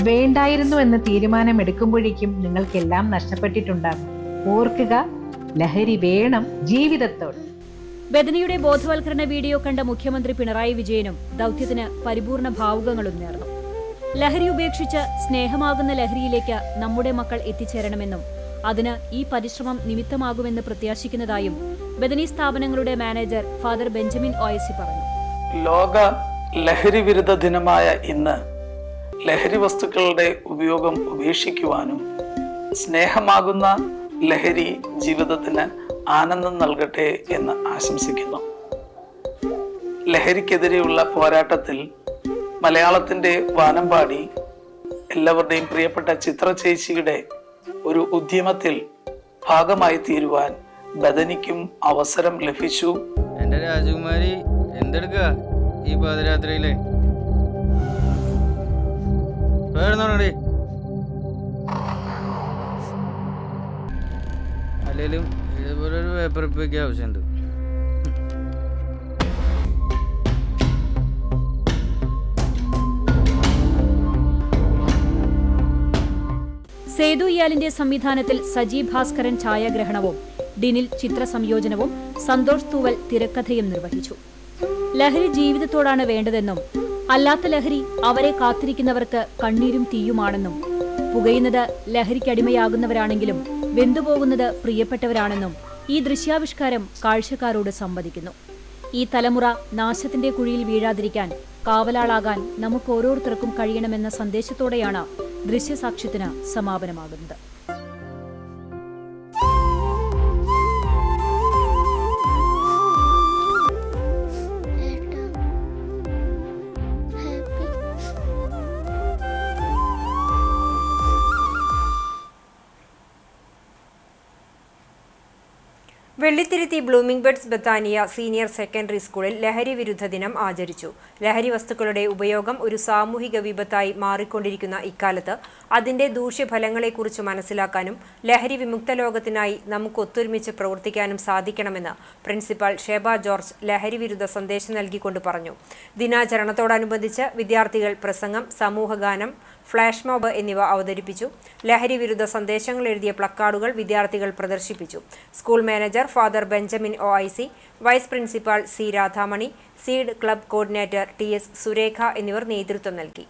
വേണ്ടായിരുന്നു എന്ന് തീരുമാനമെടുക്കുമ്പോഴേക്കും നിങ്ങൾക്കെല്ലാം നഷ്ടപ്പെട്ടിട്ടുണ്ടാകും. ഓർക്കുക, ലഹരി വേണം ജീവിതത്തോട്. ബദനിയുടെ ബോധവൽക്കരണ വീഡിയോ കണ്ട മുഖ്യമന്ത്രി പിണറായി വിജയനും ദൗത്യത്തിന് പരിപൂർണ ഭാവുകങ്ങളും നേർന്നു. ലഹരി ഉപേക്ഷിച്ച് സ്നേഹമാകുന്ന ലഹരിയിലേക്ക് നമ്മുടെ മക്കൾ എത്തിച്ചേരണമെന്നും അതിന് ഈ പരിശ്രമം നിമിത്തമാകുമെന്ന് പ്രത്യാശിക്കുന്നതായും ബദനി സ്ഥാപനങ്ങളുടെ മാനേജർ ഫാദർ ബെഞ്ചമിൻ OIC പറഞ്ഞു. ലോക ലഹരി വിരുദ്ധ ദിനമായ ഇന്ന് ലഹരി വസ്തുക്കളുടെ ഉപയോഗം ഉപേക്ഷിക്കുവാനും സ്നേഹമാകുന്ന ലഹരി ജീവിതത്തിന് ആനന്ദം നൽകട്ടെ എന്ന് ആശംസിക്കുന്നു. ലഹരിക്കെതിരെയുള്ള പോരാട്ടത്തിൽ മലയാളത്തിൻ്റെ വാനമ്പാടി എല്ലാവരുടെയും പ്രിയപ്പെട്ട ചിത്ര ചേച്ചിയുടെ ഒരു ഉദ്യമത്തിൽ ഭാഗമായി തീരുവാൻ ബദനിക്കും അവസരം ലഭിച്ചു. എൻ്റെ രാജകുമാരി എന്തെടുക്കുക ഈ പാതിരാത്രിയില്? അല്ലെങ്കിലും ഇതുപോലെ ഒരു പേപ്പർ ഇപ്പൊക്കെ ആവശ്യമുണ്ട്. സേതു ഇയാലിന്റെ സംവിധാനത്തിൽ സജി ഭാസ്കരൻ ഛായാഗ്രഹണവും ഡിനിൽ ചിത്രസംയോജനവും സന്തോഷ് തൂവൽ തിരക്കഥയും നിർവഹിച്ചു. ലഹരി ജീവിതത്തോടാണ് വേണ്ടതെന്നും അല്ലാത്ത ലഹരി അവരെ കാത്തിരിക്കുന്നവർക്ക് കണ്ണീരും തീയുമാണെന്നും പുകയുന്നത് ലഹരിക്കടിമയാകുന്നവരാണെങ്കിലും വെന്തുപോകുന്നത് പ്രിയപ്പെട്ടവരാണെന്നും ഈ ദൃശ്യാവിഷ്കാരം കാഴ്ചക്കാരോട് സംവദിക്കുന്നു. ഈ തലമുറ നാശത്തിന്റെ കുഴിയിൽ വീഴാതിരിക്കാൻ കാവലാളാകാൻ നമുക്ക് ഓരോരുത്തർക്കും കഴിയണമെന്ന സന്ദേശത്തോടെയാണ് ദൃശ്യസാക്ഷ്യത്തിന് സമാപനമാകുന്നത്. Vellithiruthi blooming buds Bathania senior secondary സ്കൂളിൽ ലഹരി വിരുദ്ധ ദിനം ആചരിച്ചു. ലഹരി വസ്തുക്കളുടെ ഉപയോഗം ഒരു സാമൂഹിക വിപത്തായി മാറിക്കൊണ്ടിരിക്കുന്ന ഇക്കാലത്ത് അതിന്റെ ദൂഷ്യഫലങ്ങളെക്കുറിച്ച് മനസ്സിലാക്കാനും ലഹരി വിമുക്ത ലോകത്തിനായി നമുക്ക് ഒത്തൊരുമിച്ച് പ്രവർത്തിക്കാനും സാധിക്കണമെന്ന് പ്രിൻസിപ്പൽ ഷേബ ജോർജ് ലഹരി വിരുദ്ധ സന്ദേശം നൽകിക്കൊണ്ട് പറഞ്ഞു. ദിനാചരണത്തോടനുബന്ധിച്ച് വിദ്യാർത്ഥികൾ പ്രസംഗം, സമൂഹഗാനം, ഫ്ലാഷ് മോബ് എന്നിവ അവതരിപ്പിച്ചു. ലഹരി വിരുദ്ധ സന്ദേശങ്ങൾ എഴുതിയ പ്ലക്കാർഡുകൾ വിദ്യാർത്ഥികൾ പ്രദർശിപ്പിച്ചു. School manager father Benjamin OIC, vice principal C Radhamani, seed club coordinator TS Surekha എന്നിവർ നേതൃത്വം നൽകി.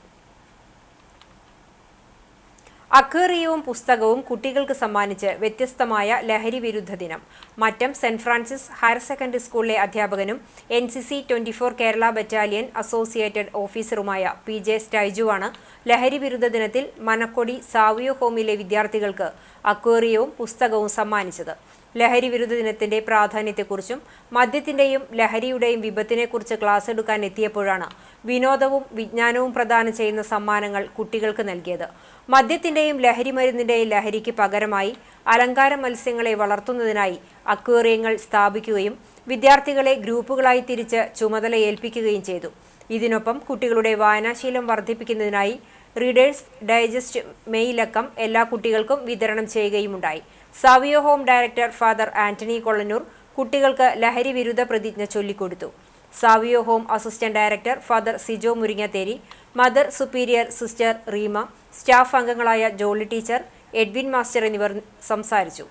അക്വേറിയവും പുസ്തകവും കുട്ടികൾക്ക് സമ്മാനിച്ച് വ്യത്യസ്തമായ ലഹരി വിരുദ്ധ ദിനം. Mattam saint Francis higher secondary സ്കൂളിലെ അധ്യാപകനും NCC 24 കേരള ബറ്റാലിയൻ അസോസിയേറ്റഡ് ഓഫീസറുമായ PJ സ്റ്റൈജുവാണ് ലഹരി വിരുദ്ധ ദിനത്തിൽ മനക്കൊടി സാവിയോ ഹോമിലെ വിദ്യാർത്ഥികൾക്ക് അക്വേറിയവും പുസ്തകവും സമ്മാനിച്ചത്. ലഹരി വിരുദ്ധ ദിനത്തിന്റെ പ്രാധാന്യത്തെക്കുറിച്ചും മദ്യത്തിന്റെയും ലഹരിയുടെയും വിപത്തിനെക്കുറിച്ച് ക്ലാസ് എടുക്കാൻ എത്തിയപ്പോഴാണ് വിനോദവും വിജ്ഞാനവും പ്രദാനം ചെയ്യുന്ന സമ്മാനങ്ങൾ കുട്ടികൾക്ക് നൽകിയത്. മദ്യത്തിന്റെയും ലഹരി മരുന്നിന്റെയും ലഹരിക്ക് പകരമായി അലങ്കാര മത്സ്യങ്ങളെ വളർത്തുന്നതിനായി അക്വേറിയങ്ങൾ സ്ഥാപിക്കുകയും വിദ്യാർത്ഥികളെ ഗ്രൂപ്പുകളായി തിരിച്ച് ചുമതല ഏൽപ്പിക്കുകയും ചെയ്തു. ഇതിനൊപ്പം കുട്ടികളുടെ വായനാശീലം വർദ്ധിപ്പിക്കുന്നതിനായി റീഡേഴ്സ് ഡൈജസ്റ്റ് മെയിലക്കം എല്ലാ കുട്ടികൾക്കും വിതരണം ചെയ്യുകയുമുണ്ടായി. Savio home director father Antony Kollannur കുട്ടികൾക്ക് ലഹരി വിരുദ്ധ പ്രതിജ്ഞ ചൊല്ലിക്കൊടുത്തു. Savio home assistant director father Sijo Muringatheri, mother superior sister Reema, staff അംഗങ്ങളായ ജോളി ടീച്ചർ, എഡ്വിൻ മാസ്റ്റർ എന്നിവർ സംസാരിച്ചു.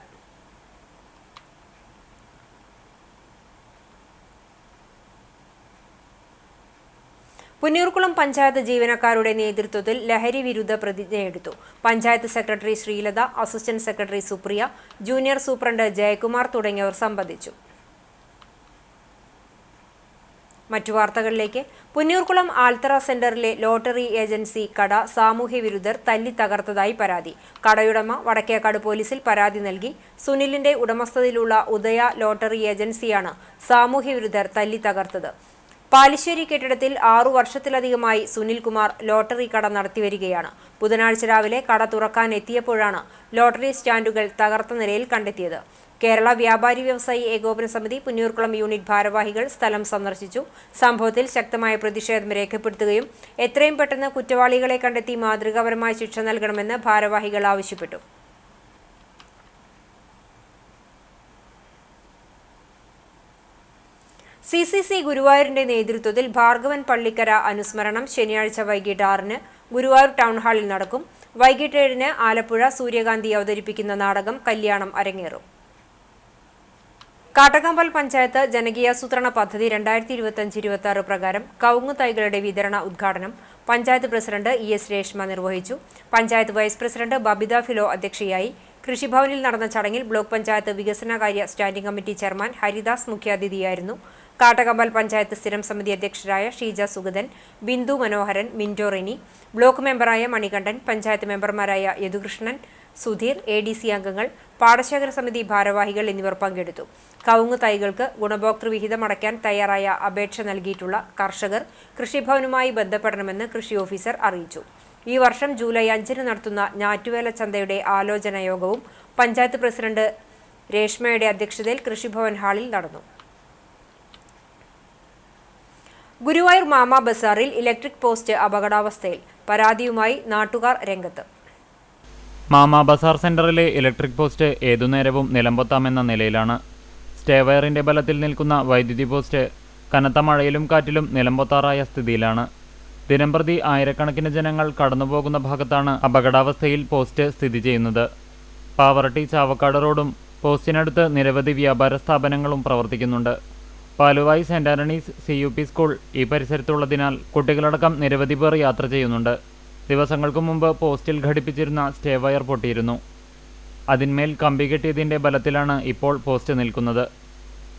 പുന്നൂർകുളം പഞ്ചായത്ത് ജീവനക്കാരുടെ നേതൃത്വത്തിൽ ലഹരി വിരുദ്ധ പ്രതിജ്ഞയെടുത്തു. Panchayat secretary Sreelatha, assistant secretary Supriya, junior superintendent Jayakumar തുടങ്ങിയവർ സംബന്ധിച്ചു. മറ്റു വാർത്തകളിലേക്ക്. പുന്നൂർകുളം ആൽത്തറ സെന്ററിലെ ലോട്ടറി ഏജൻസി കട സാമൂഹ്യ വിരുദ്ധർ തല്ലി തകർത്തതായി പരാതി. കടയുടമ വടക്കേക്കാട് പോലീസിൽ പരാതി നൽകി. സുനിലിന്റെ ഉടമസ്ഥതയിലുള്ള ഉദയ ലോട്ടറി ഏജൻസിയാണ് സാമൂഹ്യ വിരുദ്ധർ തല്ലി തകർത്തത്. പാലിശ്ശേരി കെട്ടിടത്തിൽ 6 വർഷത്തിലധികമായി സുനിൽകുമാർ ലോട്ടറി കട നടത്തിവരികയാണ്. ബുധനാഴ്ച രാവിലെ കട തുറക്കാൻ എത്തിയപ്പോഴാണ് ലോട്ടറി സ്റ്റാൻഡുകൾ തകർത്ത നിലയിൽ കണ്ടെത്തിയത്. കേരള വ്യാപാരി വ്യവസായി ഏകോപന സമിതി പുന്നൂർകുളം യൂണിറ്റ് ഭാരവാഹികൾ സ്ഥലം സന്ദർശിച്ചു. സംഭവത്തിൽ ശക്തമായ പ്രതിഷേധം രേഖപ്പെടുത്തുകയും എത്രയും പെട്ടെന്ന് കുറ്റവാളികളെ കണ്ടെത്തി മാതൃകാപരമായ ശിക്ഷ നൽകണമെന്ന് ഭാരവാഹികൾ ആവശ്യപ്പെട്ടു. CCC ഗുരുവായൂരിന്റെ നേതൃത്വത്തിൽ ഭാർഗവൻ പള്ളിക്കര അനുസ്മരണം ശനിയാഴ്ച വൈകിട്ട് 6-ന് ഗുരുവായൂർ ടൗൺ ഹാളിൽ നടക്കും. വൈകിട്ട് 7-ന് ആലപ്പുഴ സൂര്യകാന്തി അവതരിപ്പിക്കുന്ന നാടകം കല്യാണം അരങ്ങേറും. കാട്ടകമ്പൽ പഞ്ചായത്ത് ജനകീയാസൂത്രണ പദ്ധതി 2025-26 പ്രകാരം കവുങ്ങ് തൈകളുടെ വിതരണ ഉദ്ഘാടനം പഞ്ചായത്ത് പ്രസിഡന്റ് ES രേഷ്മ നിർവഹിച്ചു. പഞ്ചായത്ത് വൈസ് പ്രസിഡന്റ് ബബിത ഫിലോ അധ്യക്ഷയായി. കൃഷിഭവനിൽ നടന്ന ചടങ്ങിൽ ബ്ലോക്ക് പഞ്ചായത്ത് വികസനകാര്യ സ്റ്റാൻഡിംഗ് കമ്മിറ്റി ചെയർമാൻ ഹരിദാസ് മുഖ്യാതിഥിയായിരുന്നു. കാട്ടകമ്പൽ പഞ്ചായത്ത് സ്ഥിരം സമിതി അധ്യക്ഷരായ ഷീജ സുഗതൻ, ബിന്ദു മനോഹരൻ, മിന്റോ റെനി, ബ്ലോക്ക് മെമ്പറായ മണികണ്ഠൻ, പഞ്ചായത്ത് മെമ്പർമാരായ യദുകൃഷ്ണൻ, സുധീർ, ADC അംഗങ്ങൾ, പാടശേഖര സമിതി ഭാരവാഹികൾ എന്നിവർ പങ്കെടുത്തു. കവുങ്ങ് തൈകൾക്ക് ഗുണഭോക്തൃ വിഹിതം അടയ്ക്കാൻ തയ്യാറായ അപേക്ഷ നൽകിയിട്ടുള്ള കർഷകർ കൃഷിഭവനുമായി ബന്ധപ്പെടണമെന്ന് കൃഷി ഓഫീസർ അറിയിച്ചു. ഈ വർഷം ജൂലൈ 5-ന് നടത്തുന്ന ഞാറ്റുവേല ചന്തയുടെ ആലോചനാ യോഗവും പഞ്ചായത്ത് പ്രസിഡന്റ് രേഷ്മയുടെ അധ്യക്ഷതയിൽ കൃഷിഭവൻ ഹാളിൽ നടന്നു. ഗുരുവായൂർ മാമാ ബസാറിൽ ഇലക്ട്രിക് പോസ്റ്റ് അപകടാവസ്ഥയിൽ. പരാതിയുമായി നാട്ടുകാർ രംഗത്ത്. മാമാ ബസാർ സെന്ററിലെ ഇലക്ട്രിക് പോസ്റ്റ് ഏതുനേരവും നിലംപൊത്താമെന്ന നിലയിലാണ്. സ്റ്റേ വയറിന്റെ ബലത്തിൽ നിൽക്കുന്ന വൈദ്യുതി പോസ്റ്റ് കനത്ത മഴയിലും കാറ്റിലും നിലംപൊത്താറായ സ്ഥിതിയിലാണ്. ദിനംപ്രതി ആയിരക്കണക്കിന് ജനങ്ങൾ കടന്നുപോകുന്ന ഭാഗത്താണ് അപകടാവസ്ഥയിൽ പോസ്റ്റ് സ്ഥിതി ചെയ്യുന്നത്. പാവറട്ടി ചാവക്കാട് റോഡും പോസ്റ്റിനടുത്ത് നിരവധി വ്യാപാര സ്ഥാപനങ്ങളും പ്രവർത്തിക്കുന്നുണ്ട്. Paluvayi saint Antony's CUP school ഈ പരിസരത്തുള്ളതിനാൽ കുട്ടികളടക്കം നിരവധി പേർ യാത്ര ചെയ്യുന്നുണ്ട്. ദിവസങ്ങൾക്ക് മുമ്പ് പോസ്റ്റിൽ ഘടിപ്പിച്ചിരുന്ന സ്റ്റേ വയർ പൊട്ടിയിരുന്നു. അതിന്മേൽ കമ്പി കെട്ടിയതിന്റെ ബലത്തിലാണ് ഇപ്പോൾ പോസ്റ്റ് നിൽക്കുന്നത്.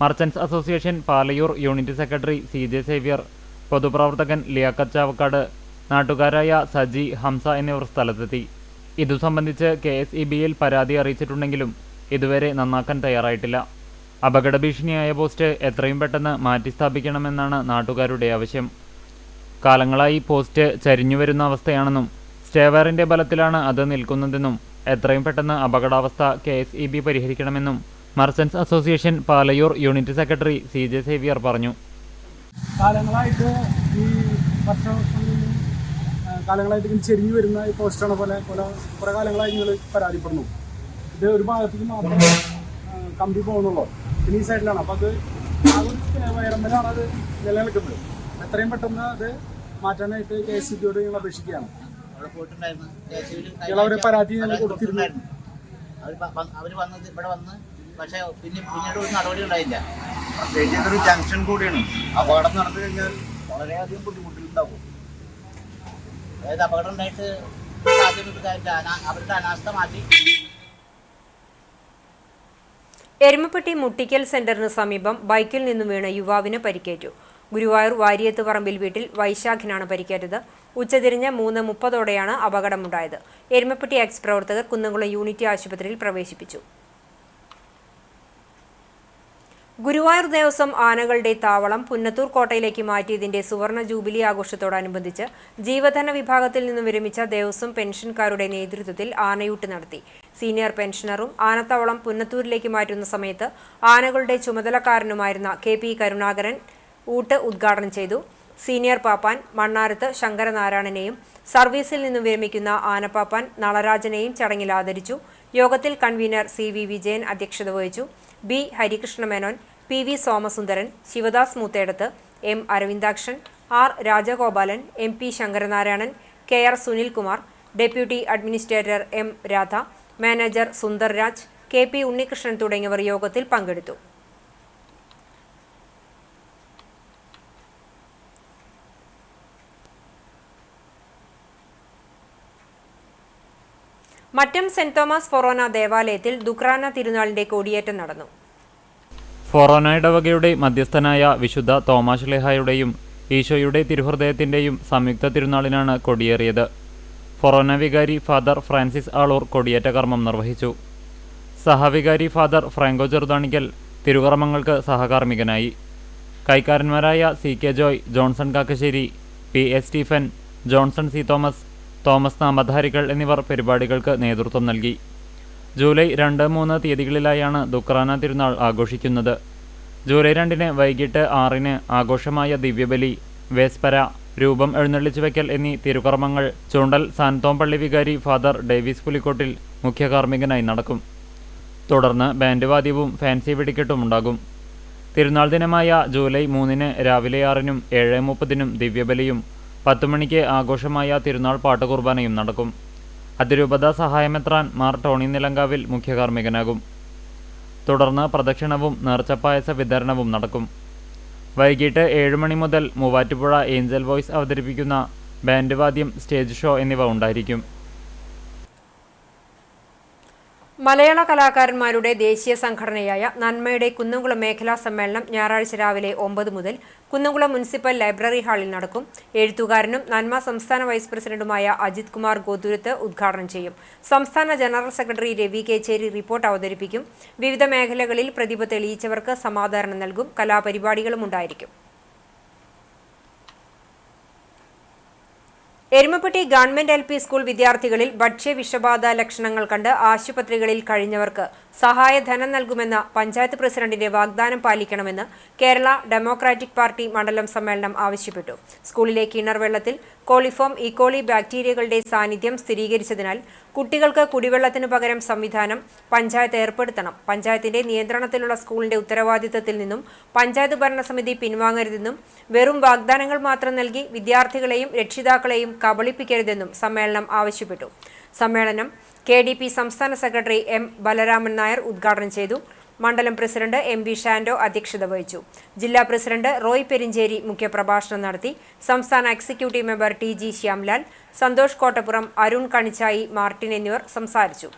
Merchants association Palayur unit secretary CJ Xavier, പൊതുപ്രവർത്തകൻ ലിയാഖത്ത് ചാവക്കാട്, നാട്ടുകാരായ സജി, ഹംസ എന്നിവർ സ്ഥലത്തെത്തി. ഇതു സംബന്ധിച്ച് KSEBയിൽ പരാതി അറിയിച്ചിട്ടുണ്ടെങ്കിലും ഇതുവരെ നന്നാക്കാൻ തയ്യാറായിട്ടില്ല. അപകട ഭീഷണിയായ പോസ്റ്റ് എത്രയും പെട്ടെന്ന് മാറ്റി സ്ഥാപിക്കണമെന്നാണ് നാട്ടുകാരുടെ ആവശ്യം. കാലങ്ങളായി പോസ്റ്റ് ചരിഞ്ഞുവരുന്ന അവസ്ഥയാണെന്നും സ്റ്റേവയറിന്റെ ബലത്തിലാണ് അത് നിൽക്കുന്നതെന്നും എത്രയും പെട്ടെന്ന് അപകടാവസ്ഥ KSEB പരിഹരിക്കണമെന്നും merchants association Palayur unit secretary CJ Xavier പറഞ്ഞു. കാലങ്ങളായിട്ട് ഈ കാലങ്ങളായിട്ട് ഇങ്ങനെ ചെരിഞ്ഞു വരുന്ന ഈ പോസ്റ്റാണ് പോലെ കുറേ കാലങ്ങളായി നിങ്ങൾ പരാതിപ്പെടുന്നു. ഇത് ഒരു ഭാഗത്തേക്ക് മാത്രം കമ്പി പോകുന്നുള്ളൂ. പിന്നെ ഈ സൈഡിലാണ്. അപ്പോൾ അത് ആ ഒരു വയറമ്പലാണ് അത് നിലനിൽക്കുന്നത്. എത്രയും പെട്ടെന്ന് അത് മാറ്റാനായിട്ട് KSEBയോട് ഞങ്ങൾ അപേക്ഷിക്കുകയാണ്. ഞങ്ങൾ അവരെ പരാതി ഞങ്ങൾ കൊടുത്തിരുന്നു. അവർ വന്നത് ഇവിടെ വന്ന്, പക്ഷേ പിന്നീട് ഒരു നടപടി ഉണ്ടായില്ല. പ്രത്യേകിച്ച് ഇതൊരു ജംഗ്ഷൻ കൂടിയാണ്. അപകടം നടന്നു കഴിഞ്ഞാൽ വളരെയധികം ബുദ്ധിമുട്ടുണ്ടാവും. അതായത് അപകടം ഉണ്ടായിട്ട് അവരുടെ അനാസ്ഥ മാറ്റി. എരുമപ്പെട്ടി മുട്ടിക്കൽ സെന്ററിന് സമീപം ബൈക്കിൽ നിന്നും വീണ യുവാവിന് പരിക്കേറ്റു. ഗുരുവായൂർ വാരിയത്ത് പറമ്പിൽ വീട്ടിൽ വൈശാഖിനാണ് പരിക്കേറ്റത്. ഉച്ചതിരിഞ്ഞ് 3:30ഓടെയാണ് അപകടമുണ്ടായത്. എരുമപ്പെട്ടി എക്സ് പ്രവർത്തകർ കുന്നംകുളം യൂണിറ്റി ആശുപത്രിയിൽ പ്രവേശിപ്പിച്ചു. ഗുരുവായൂർ ദേവസ്വം ആനകളുടെ താവളം പുന്നത്തൂർ കോട്ടയിലേക്ക് മാറ്റിയതിന്റെ സുവർണ ജൂബിലി ആഘോഷത്തോടനുബന്ധിച്ച് ജീവധന വിഭാഗത്തിൽ നിന്നും വിരമിച്ച ദേവസ്വം പെൻഷൻകാരുടെ നേതൃത്വത്തിൽ ആനയൂട്ട് നടത്തി. സീനിയർ പെൻഷനറും ആനത്താവളം പുന്നത്തൂരിലേക്ക് മാറ്റുന്ന സമയത്ത് ആനകളുടെ ചുമതലക്കാരനുമായിരുന്ന KP കരുണാകരൻ ഊട്ട് ഉദ്ഘാടനം ചെയ്തു. സീനിയർ പാപ്പാൻ മണ്ണാരത്ത് ശങ്കരനാരായണനെയും സർവീസിൽ നിന്നും വിരമിക്കുന്ന ആനപ്പാപ്പാൻ നളരാജനെയും ചടങ്ങിൽ ആദരിച്ചു. യോഗത്തിൽ കൺവീനർ CV വിജയൻ അധ്യക്ഷത വഹിച്ചു. B Harikrishna Menon, PV Somasundaran, Sivadas Moothedath, M Aravindakshan, R Rajagopalan, MP Sankaranarayanan, KR Sunilkumar, deputy administrator M Radha, manager Sundar Raj, KP Unnikrishnan തുടങ്ങിയവർ യോഗത്തിൽ പങ്കെടുത്തു. മറ്റം സെന്റ് തോമസ് ഫൊറോന ദേവാലയത്തിൽ ദുക്രാന തിരുനാളിന്റെ കൊടിയേറ്റം നടന്നു. ഫൊറോന ഇടവകയുടെ മധ്യസ്ഥനായ വിശുദ്ധ തോമാശ്ലീഹായുടെയും ഈശോയുടെ തിരുഹൃദയത്തിന്റെയും സംയുക്ത തിരുനാളിനാണ് കൊടിയേറിയത്. ഫൊറോന വികാരി ഫാദർ ഫ്രാൻസിസ് ആളൂർ കൊടിയേറ്റ കർമ്മം നിർവഹിച്ചു. സഹവികാരി ഫാദർ ഫ്രാങ്കോ ചെറുതാണിക്കൽ തിരുകർമ്മങ്ങൾക്ക് സഹകാർമ്മികനായി. കൈക്കാരന്മാരായ CK Joy, Johnson Kakkassery, PA Stephen, Johnson C Thomas, Thomas നാമധാരികൾ എന്നിവർ പരിപാടികൾക്ക് നേതൃത്വം നൽകി. ജൂലൈ 2, 3 തീയതികളിലായാണ് ദുക്രാന തിരുനാൾ ആഘോഷിക്കുന്നത്. ജൂലൈ 2 വൈകിട്ട് 6 ആഘോഷമായ ദിവ്യബലി, വേസ്പര, രൂപം എഴുന്നള്ളിച്ചു വയ്ക്കൽ എന്നീ തിരുകർമ്മങ്ങൾ ചൂണ്ടൽ സാൻതോം പള്ളി വികാരി ഫാദർ ഡേവിസ് പുലിക്കോട്ടിൽ മുഖ്യകാർമ്മികനായി നടക്കും. തുടർന്ന് ബാൻഡ് വാദ്യവും ഫാൻസി വെടിക്കെട്ടും ഉണ്ടാകും. തിരുനാൾ ദിനമായ ജൂലൈ 3 രാവിലെ 6 7:30 ദിവ്യബലിയും 10 മണിക്ക് ആഘോഷമായ തിരുനാൾ പാട്ടുകുർബാനയും നടക്കും. അതിരൂപത സഹായമെത്രാൻ മാർ ടോണി നിലങ്കാവിൽ മുഖ്യകാർമ്മികനാകും. തുടർന്ന് പ്രദക്ഷിണവും നേർച്ചപ്പായസ വിതരണവും നടക്കും. വൈകിട്ട് 7 മണി മുതൽ മൂവാറ്റുപുഴ ഏഞ്ചൽ വോയ്സ് അവതരിപ്പിക്കുന്ന ബാൻഡ് വാദ്യം, സ്റ്റേജ് ഷോ എന്നിവ ഉണ്ടായിരിക്കും. മലയാള കലാകാരന്മാരുടെ ദേശീയ സംഘടനയായ നന്മയുടെ കുന്നംകുളം മേഖലാ സമ്മേളനം ഞായറാഴ്ച രാവിലെ 9 മുതൽ കുന്നംകുളം മുനിസിപ്പൽ ലൈബ്രറി ഹാളിൽ നടക്കും. എഴുത്തുകാരനും നന്മ സംസ്ഥാന വൈസ് പ്രസിഡന്റുമായ അജിത് കുമാർ ഗോതുരത്ത് ഉദ്ഘാടനം ചെയ്യും. സംസ്ഥാന general secretary Ravi Kecheri report അവതരിപ്പിക്കും. വിവിധ മേഖലകളിൽ പ്രതിഭ തെളിയിച്ചവർക്ക് സമാദരണം നൽകും. കലാപരിപാടികളും ഉണ്ടായിരിക്കും. എരുമപ്പെട്ടി ഗവൺമെന്റ് LP സ്കൂൾ വിദ്യാർത്ഥികളിൽ ഭക്ഷ്യവിഷബാധ ലക്ഷണങ്ങൾ കണ്ട് ആശുപത്രികളിൽ കഴിഞ്ഞവർക്ക് സഹായധനം നൽകുമെന്ന പഞ്ചായത്ത് പ്രസിഡന്റിന്റെ വാഗ്ദാനം പാലിക്കണമെന്ന് കേരള ഡെമോക്രാറ്റിക് പാർട്ടി മണ്ഡലം സമ്മേളനം ആവശ്യപ്പെട്ടു. സ്കൂളിലെ കിണർ വെള്ളത്തിൽ കോളിഫോം ഈക്കോളി ബാക്ടീരിയകളുടെ സാന്നിധ്യം സ്ഥിരീകരിച്ചതിനാൽ കുട്ടികൾക്ക് കുടിവെള്ളത്തിനു പകരം സംവിധാനം പഞ്ചായത്ത് ഏർപ്പെടുത്തണം. പഞ്ചായത്തിന്റെ നിയന്ത്രണത്തിലുള്ള സ്കൂളിന്റെ ഉത്തരവാദിത്തത്തിൽ നിന്നും പഞ്ചായത്ത് ഭരണസമിതി പിൻവാങ്ങരുതെന്നും വെറും വാഗ്ദാനങ്ങൾ മാത്രം നൽകി വിദ്യാർത്ഥികളെയും രക്ഷിതാക്കളെയും കബളിപ്പിക്കരുതെന്നും സമ്മേളനം ആവശ്യപ്പെട്ടു. സമ്മേളനം KDP സംസ്ഥാന സെക്രട്ടറി M. ബലരാമൻ നായർ ഉദ്ഘാടനം ചെയ്തു. മണ്ഡലം പ്രസിഡന്റ് MB ഷാൻഡോ അധ്യക്ഷത വഹിച്ചു. ജില്ലാ പ്രസിഡന്റ് റോയ് പെരിഞ്ചേരി മുഖ്യപ്രഭാഷണം നടത്തി. സംസ്ഥാന executive member TG Shyamlal, Santhosh Kottappuram, Arun Kanichayi, Martin എന്നിവർ സംസാരിച്ചു.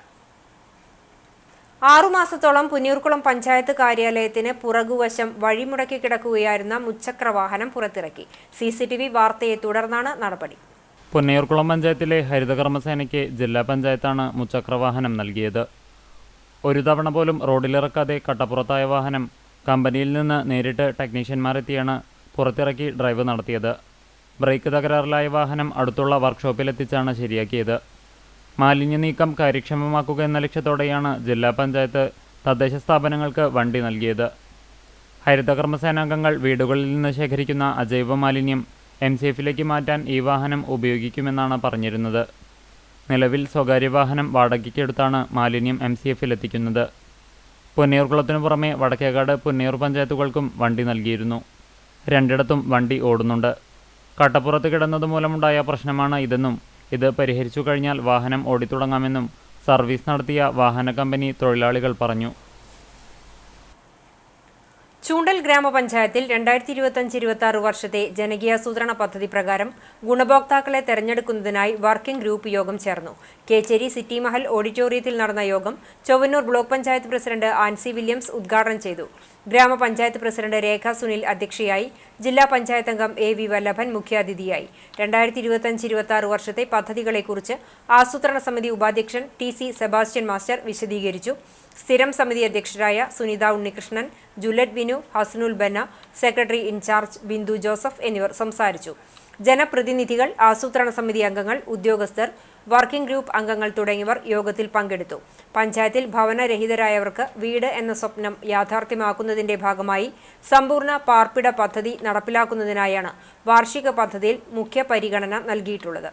6 മാസത്തോളം പുന്നയൂർക്കുളം പഞ്ചായത്ത് കാര്യാലയത്തിന് പുറകുവശം വഴിമുടക്കി കിടക്കുകയായിരുന്ന മുച്ചക്രവാഹനം പുറത്തിറക്കി. CCTV വാർത്തയെ തുടർന്നാണ് നടപടി. പുന്നയൂർക്കുളം പഞ്ചായത്തിലെ ഹരിതകർമ്മസേനയ്ക്ക് ജില്ലാ പഞ്ചായത്താണ് മുച്ചക്രവാഹനം നൽകിയത്. ഒരു തവണ പോലും റോഡിലിറക്കാതെ കട്ടപ്പുറത്തായ വാഹനം കമ്പനിയിൽ നിന്ന് നേരിട്ട് ടെക്നീഷ്യന്മാരെത്തിയാണ് പുറത്തിറക്കി ഡ്രൈവ് നടത്തിയത്. ബ്രേക്ക് തകരാറിലായ വാഹനം അടുത്തുള്ള വർക്ക്ഷോപ്പിലെത്തിച്ചാണ് ശരിയാക്കിയത്. മാലിന്യ നീക്കം കാര്യക്ഷമമാക്കുക എന്ന ലക്ഷ്യത്തോടെയാണ് ജില്ലാ പഞ്ചായത്ത് തദ്ദേശ സ്ഥാപനങ്ങൾക്ക് വണ്ടി നൽകിയത്. ഹരിതകർമ്മസേനാംഗങ്ങൾ വീടുകളിൽ നിന്ന് ശേഖരിക്കുന്ന അജൈവ മാലിന്യം MCFിലേക്ക് മാറ്റാൻ ഈ വാഹനം ഉപയോഗിക്കുമെന്നാണ് പറഞ്ഞിരുന്നത്. നിലവിൽ സ്വകാര്യ വാഹനം വാടകയ്ക്കെടുത്താണ് മാലിന്യം MCFിലെത്തിക്കുന്നത്. പുന്നയൂർക്കുളത്തിനു പുറമെ വടക്കേക്കാട്, പുന്നയൂർ പഞ്ചായത്തുകൾക്കും വണ്ടി നൽകിയിരുന്നു. രണ്ടിടത്തും വണ്ടി ഓടുന്നുണ്ട്. കട്ടപ്പുറത്ത് കിടന്നതുമൂലമുണ്ടായ പ്രശ്നമാണ് ഇതെന്നും ഇത് പരിഹരിച്ചു കഴിഞ്ഞാൽ വാഹനം ഓടിത്തുടങ്ങാമെന്നും സർവീസ് നടത്തിയ വാഹന കമ്പനി തൊഴിലാളികൾ പറഞ്ഞു. ചൂണ്ടൽ ഗ്രാമപഞ്ചായത്തിൽ 2025-26 വർഷത്തെ ജനകീയാസൂത്രണ പദ്ധതി പ്രകാരം ഗുണഭോക്താക്കളെ തെരഞ്ഞെടുക്കുന്നതിനായി വർക്കിംഗ് ഗ്രൂപ്പ് യോഗം ചേർന്നു. കേച്ചേരി സിറ്റി മഹൽ ഓഡിറ്റോറിയത്തിൽ നടന്ന യോഗം Chowwannur block panchayat president Ancy Williams ഉദ്ഘാടനം ചെയ്തു. ഗ്രാമപഞ്ചായത്ത് പ്രസിഡന്റ് രേഖ സുനിൽ അധ്യക്ഷയായി. ജില്ലാ പഞ്ചായത്ത് അംഗം AV വല്ലഭൻ മുഖ്യാതിഥിയായി. 2025-26 വർഷത്തെ പദ്ധതികളെക്കുറിച്ച് ആസൂത്രണ സമിതി ഉപാധ്യക്ഷൻ TC സെബാസ്റ്റ്യൻ മാസ്റ്റർ വിശദീകരിച്ചു. സ്ഥിരം സമിതി അധ്യക്ഷരായ Sunitha Unnikrishnan, Juliet Vinu, Hasanul Banna, secretary in charge Bindu Joseph എന്നിവർ സംസാരിച്ചു. ജനപ്രതിനിധികൾ, ആസൂത്രണ സമിതി അംഗങ്ങൾ, ഉദ്യോഗസ്ഥർ, വർക്കിംഗ് ഗ്രൂപ്പ് അംഗങ്ങൾ തുടങ്ങിയവർ യോഗത്തിൽ പങ്കെടുത്തു. പഞ്ചായത്തിൽ ഭവനരഹിതരായവർക്ക് വീട് എന്ന സ്വപ്നം യാഥാർത്ഥ്യമാക്കുന്നതിന്റെ ഭാഗമായി സമ്പൂർണ്ണ പാർപ്പിട പദ്ധതി നടപ്പിലാക്കുന്നതിനായാണ് വാർഷിക പദ്ധതിയിൽ മുഖ്യ പരിഗണന നൽകിയിട്ടുള്ളത്.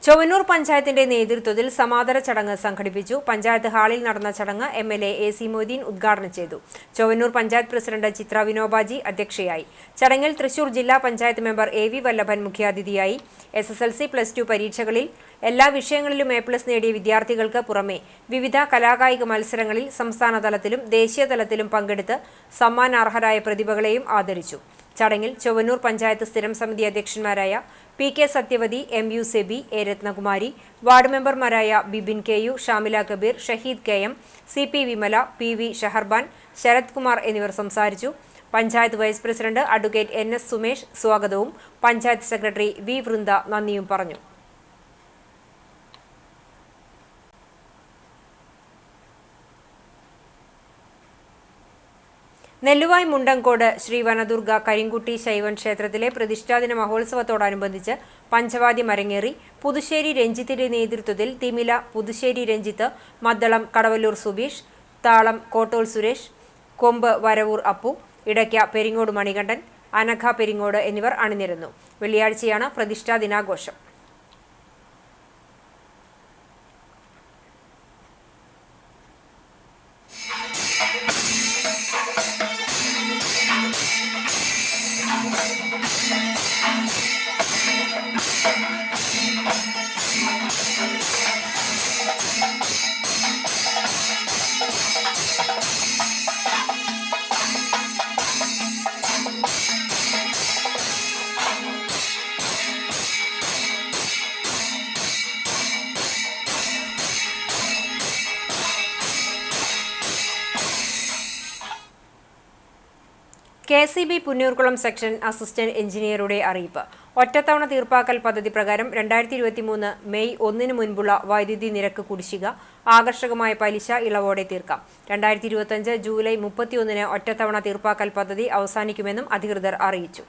ചൊവ്വന്നൂർ പഞ്ചായത്തിന്റെ നേതൃത്വത്തിൽ സമാദര ചടങ്ങ് സംഘടിപ്പിച്ചു. പഞ്ചായത്ത് ഹാളിൽ നടന്ന ചടങ്ങ് MLA AC മൊയ്തീൻ ഉദ്ഘാടനം ചെയ്തു. ചൊവ്വന്നൂർ പഞ്ചായത്ത് പ്രസിഡന്റ് ചിത്ര വിനോബാജി അധ്യക്ഷയായി. ചടങ്ങിൽ തൃശൂർ ജില്ലാ പഞ്ചായത്ത് മെമ്പർ AV വല്ലഭൻ മുഖ്യാതിഥിയായി. SSLC +2 പരീക്ഷകളിൽ എല്ലാ വിഷയങ്ങളിലും A+ നേടിയ വിദ്യാർത്ഥികൾക്ക് പുറമെ വിവിധ കലാകായിക മത്സരങ്ങളിൽ സംസ്ഥാന തലത്തിലും ദേശീയ തലത്തിലും പങ്കെടുത്ത് സമ്മാനാർഹരായ പ്രതിഭകളെയും ആദരിച്ചു. ചടങ്ങിൽ ചൊവ്വന്നൂർ പഞ്ചായത്ത് സ്ഥിരം സമിതി അധ്യക്ഷന്മാരായ PK Sathyavathi, MU Sebi, A Rathnakumari, ward മെമ്പർമാരായ Bibin KU, Shamila Kabir, Shaheed KM, CP Vimala, PV Shaharban, Sarath Kumar എന്നിവർ സംസാരിച്ചു. Panchayat vice president advocate NS Sumesh സ്വാഗതവും പഞ്ചായത്ത് സെക്രട്ടറി V വൃന്ദ നന്ദിയും പറഞ്ഞു. നെല്ലുവായ് മുണ്ടങ്കോട് ശ്രീ വനദുർഗ കരിങ്കുട്ടി ശൈവൻ ക്ഷേത്രത്തിലെ പ്രതിഷ്ഠാദിന മഹോത്സവത്തോടനുബന്ധിച്ച് പഞ്ചവാദ്യം അരങ്ങേറി. പുതുശ്ശേരി രഞ്ജിത്തിന്റെ നേതൃത്വത്തിൽ തിമില പുതുശ്ശേരി രഞ്ജിത്ത്, മദ്ദളം കടവല്ലൂർ സുബീഷ്, താളം കോട്ടോൾ സുരേഷ്, കൊമ്പ് വരവൂർ അപ്പു, ഇടയ്ക്ക പെരിങ്ങോട് മണികണ്ഠൻ, അനഘ പെരിങ്ങോട് എന്നിവർ അണിനിരന്നു. വെള്ളിയാഴ്ചയാണ് പ്രതിഷ്ഠാ ദിനാഘോഷം. KCB പുന്നയൂർക്കുളം സെക്ഷൻ അസിസ്റ്റന്റ് എഞ്ചിനീയറുടെ അറിയിപ്പ്. ഒറ്റത്തവണ തീർപ്പാക്കൽ പദ്ധതി പ്രകാരം 2023 മെയ് 1 മുൻപുള്ള വൈദ്യുതി നിരക്ക് കുടിശ്ശിക ആകർഷകമായ പലിശ ഇളവോടെ തീർക്കാം. 2025 ജൂലൈ 31 ഒറ്റത്തവണ തീർപ്പാക്കൽ പദ്ധതി അവസാനിക്കുമെന്നും അധികൃതർ അറിയിച്ചു.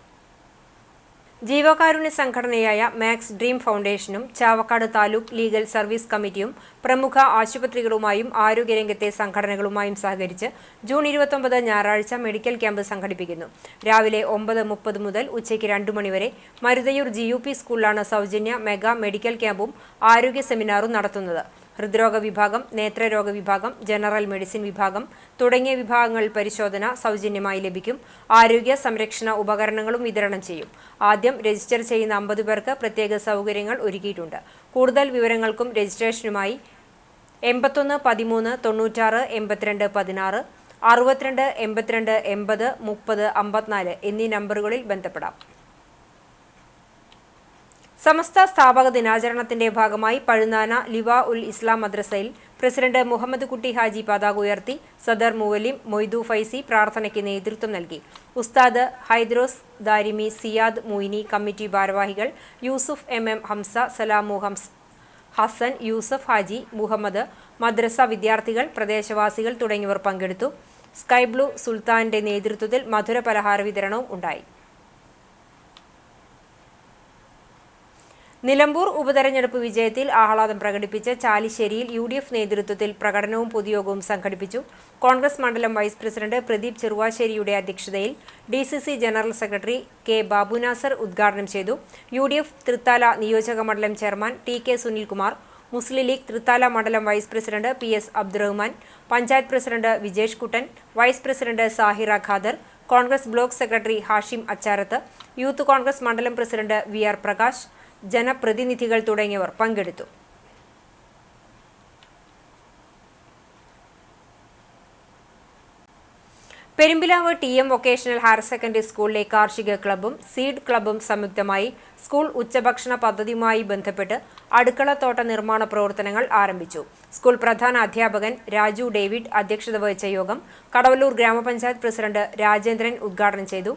ജീവകാരുണ്യ സംഘടനയായ മാക്സ് ഡ്രീം ഫൗണ്ടേഷനും ചാവക്കാട് താലൂക്ക് ലീഗൽ സർവീസ് കമ്മിറ്റിയും പ്രമുഖ ആശുപത്രികളുമായും ആരോഗ്യരംഗത്തെ സംഘടനകളുമായും സഹകരിച്ച് ജൂൺ 29 ഞായറാഴ്ച മെഡിക്കൽ ക്യാമ്പ് സംഘടിപ്പിക്കുന്നു. രാവിലെ 9:30 മുതൽ ഉച്ചയ്ക്ക് 2 മണിവരെ മരുതയൂർ GUP സ്കൂളിലാണ് സൗജന്യ മെഗാ മെഡിക്കൽ ക്യാമ്പും ആരോഗ്യ സെമിനാറും നടത്തുന്നത്. ഹൃദ്രോഗ വിഭാഗം, നേത്രരോഗ വിഭാഗം, ജനറൽ മെഡിസിൻ വിഭാഗം തുടങ്ങിയ വിഭാഗങ്ങളിൽ പരിശോധന സൗജന്യമായി ലഭിക്കും. ആരോഗ്യ സംരക്ഷണ ഉപകരണങ്ങളും വിതരണം ചെയ്യും. ആദ്യം രജിസ്റ്റർ ചെയ്യുന്ന 50 പേർക്ക് പ്രത്യേക സൗകര്യങ്ങൾ ഒരുക്കിയിട്ടുണ്ട്. കൂടുതൽ വിവരങ്ങൾക്കും രജിസ്ട്രേഷനുമായി 81 13 96 82 16, 62 82 80 30 54 എന്നീ നമ്പറുകളിൽ ബന്ധപ്പെടാം. സമസ്ത സ്ഥാപക ദിനാചരണത്തിന്റെ ഭാഗമായി പഴുന്നാന ലിവാ ഉൽ ഇസ്ലാം മദ്രസയിൽ പ്രസിഡന്റ് മുഹമ്മദ് കുട്ടി ഹാജി പതാക ഉയർത്തി. സദർ മുവല്ലിം മൊയ്തു ഫൈസി പ്രാർത്ഥനയ്ക്ക് നേതൃത്വം നൽകി. ഉസ്താദ് ഹൈദ്രോസ് ദാരിമി, സിയാദ് മൊയ്നി, കമ്മിറ്റി ഭാരവാഹികൾ യൂസുഫ് MM ഹംസ, സലാമു ഹസൻ, യൂസഫ് ഹാജി, മുഹമ്മദ്, മദ്രസ വിദ്യാർത്ഥികൾ, പ്രദേശവാസികൾ തുടങ്ങിയവർ പങ്കെടുത്തു. സ്കൈ ബ്ലൂ സുൽത്താന്റെ നേതൃത്വത്തിൽ മധുര പലഹാര വിതരണവും ഉണ്ടായി. നിലമ്പൂർ ഉപതെരഞ്ഞെടുപ്പ് വിജയത്തിൽ ആഹ്ലാദം പ്രകടിപ്പിച്ച് ചാലിശ്ശേരിയിൽ UDF നേതൃത്വത്തിൽ പ്രകടനവും പൊതുയോഗവും സംഘടിപ്പിച്ചു. കോൺഗ്രസ് മണ്ഡലം വൈസ് പ്രസിഡന്റ് പ്രദീപ് ചെറുവാശ്ശേരിയുടെ അധ്യക്ഷതയിൽ DCC general secretary K Babunasar ഉദ്ഘാടനം ചെയ്തു. UDF തൃത്താല നിയോജക മണ്ഡലം ചെയർമാൻ TK സുനിൽകുമാർ, മുസ്ലിം ലീഗ് തൃത്താല മണ്ഡലം vice president PS Abdurahman, panchayat president Vijesh Kuttan, vice president Sahira Khader, Congress block secretary Hashim Acharath, Youth Congress മണ്ഡലം പ്രസിഡന്റ് VR പ്രകാശ്, ജനപ്രതിനിധികൾ തുടങ്ങിയവർ പങ്കെടുത്തു. Perumpilavu TM vocational higher secondary സ്കൂളിലെ കാർഷിക ക്ലബ്ബും സീഡ് ക്ലബ്ബും സംയുക്തമായി സ്കൂൾ ഉച്ചഭക്ഷണ പദ്ധതിയുമായി ബന്ധപ്പെട്ട് അടുക്കളത്തോട്ട നിർമ്മാണ പ്രവർത്തനങ്ങൾ ആരംഭിച്ചു. സ്കൂൾ പ്രധാന അധ്യാപകൻ രാജു ഡേവിഡ് അധ്യക്ഷത വഹിച്ച യോഗം കടവല്ലൂർ ഗ്രാമപഞ്ചായത്ത് പ്രസിഡന്റ് രാജേന്ദ്രൻ ഉദ്ഘാടനം ചെയ്തു.